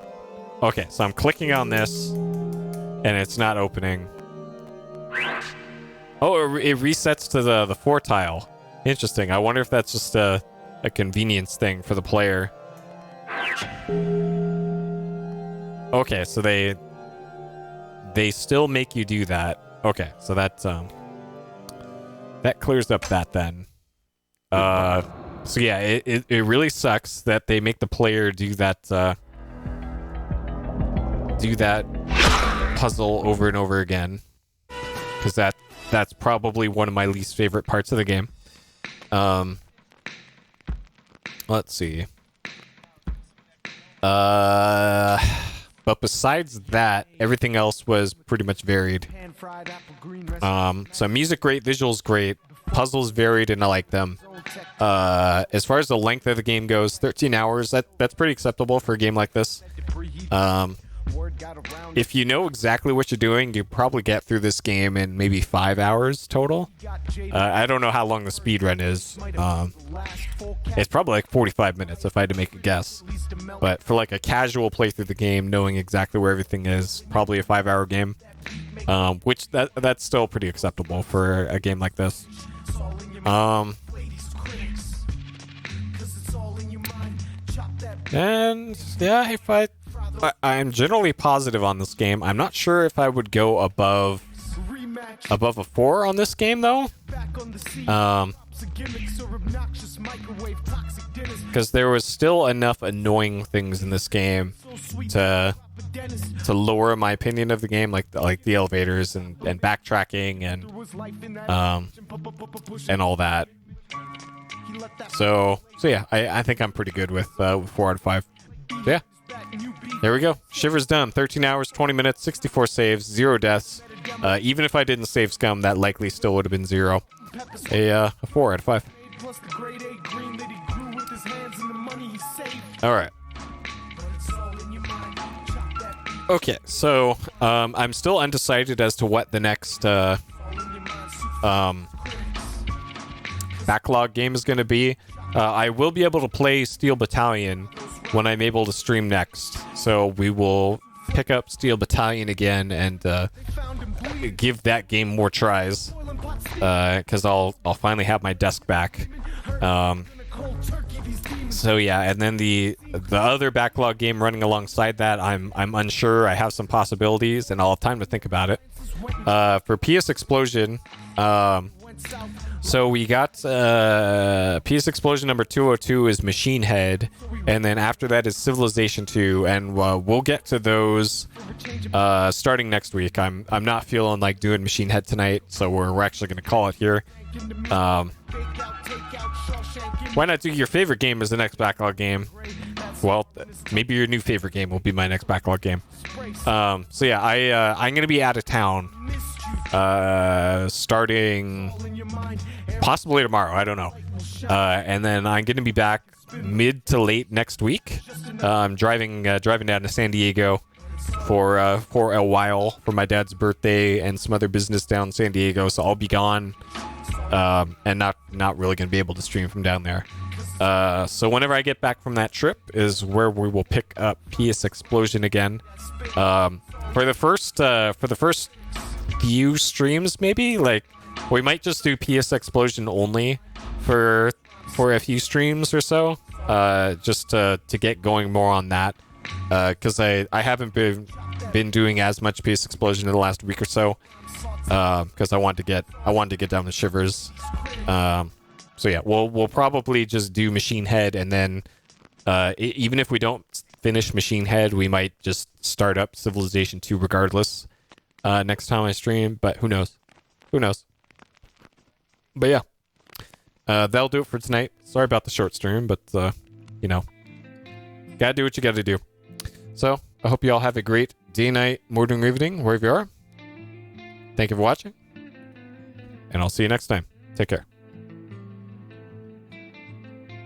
Okay, so I'm clicking on this... and it's not opening. Oh, it resets to the 4 tile. Interesting. I wonder if that's just a convenience thing for the player. Okay, so they still make you do that. Okay, so that clears up that then. So yeah, it really sucks that they make the player do that puzzle over and over again, because that's probably one of my least favorite parts of the game. Let's see. But besides that, everything else was pretty much varied. So music great, visuals great, puzzles varied, and I like them. As far as the length of the game goes, 13 hours, that's pretty acceptable for a game like this. If you know exactly what you're doing, you probably get through this game in maybe 5 hours total. I don't know how long the speed run is. It's probably like 45 minutes if I had to make a guess. But for like a casual playthrough of the game, knowing exactly where everything is, probably a 5-hour game. Which that's still pretty acceptable for a game like this. And yeah, if I'm generally positive on this game. I'm not sure if I would go above a 4 on this game though. Because there was still enough annoying things in this game to lower my opinion of the game, like the elevators and backtracking and all that. So yeah, I think I'm pretty good with 4 out of 5. So yeah. There we go. Shivers done. 13 hours, 20 minutes, 64 saves, 0 deaths. Even if I didn't save scum, that likely still would have been 0. A 4 out of 5. Alright. Okay, so I'm still undecided as to what the next backlog game is going to be. I will be able to play Steel Battalion when I'm able to stream next. So we will pick up Steel Battalion again and give that game more tries. Because I'll finally have my desk back. So yeah, and then the other backlog game running alongside that, I'm unsure. I have some possibilities, and I'll have time to think about it. For PS Explosion, so we got PS Explosion number 202 is Machine Head, and then after that is Civilization 2, and we'll get to those starting next week. I'm not feeling like doing Machine Head tonight, so we're actually going to call it here. Why not do your favorite game as the next backlog game? Well, maybe your new favorite game will be my next backlog game. So yeah, I'm gonna be out of town, starting possibly tomorrow. I don't know. And then I'm gonna be back mid to late next week. I'm driving down to San Diego for a while for my dad's birthday and some other business down in San Diego. So I'll be gone, and not really gonna be able to stream from down there. So whenever I get back from that trip is where we will pick up PS Explosion again. For the first few streams, maybe like we might just do PS Explosion only for a few streams or so, just to get going more on that. Because I haven't been doing as much PS Explosion in the last week or so. Because I wanted to get down to Shivers. So yeah, we'll probably just do Machine Head, and then even if we don't finish Machine Head, we might just start up Civilization 2 regardless next time I stream. But who knows? Who knows? But yeah, that'll do it for tonight. Sorry about the short stream, but you know, gotta do what you gotta do. So I hope you all have a great day, night, morning, or evening, wherever you are. Thank you for watching, and I'll see you next time. Take care.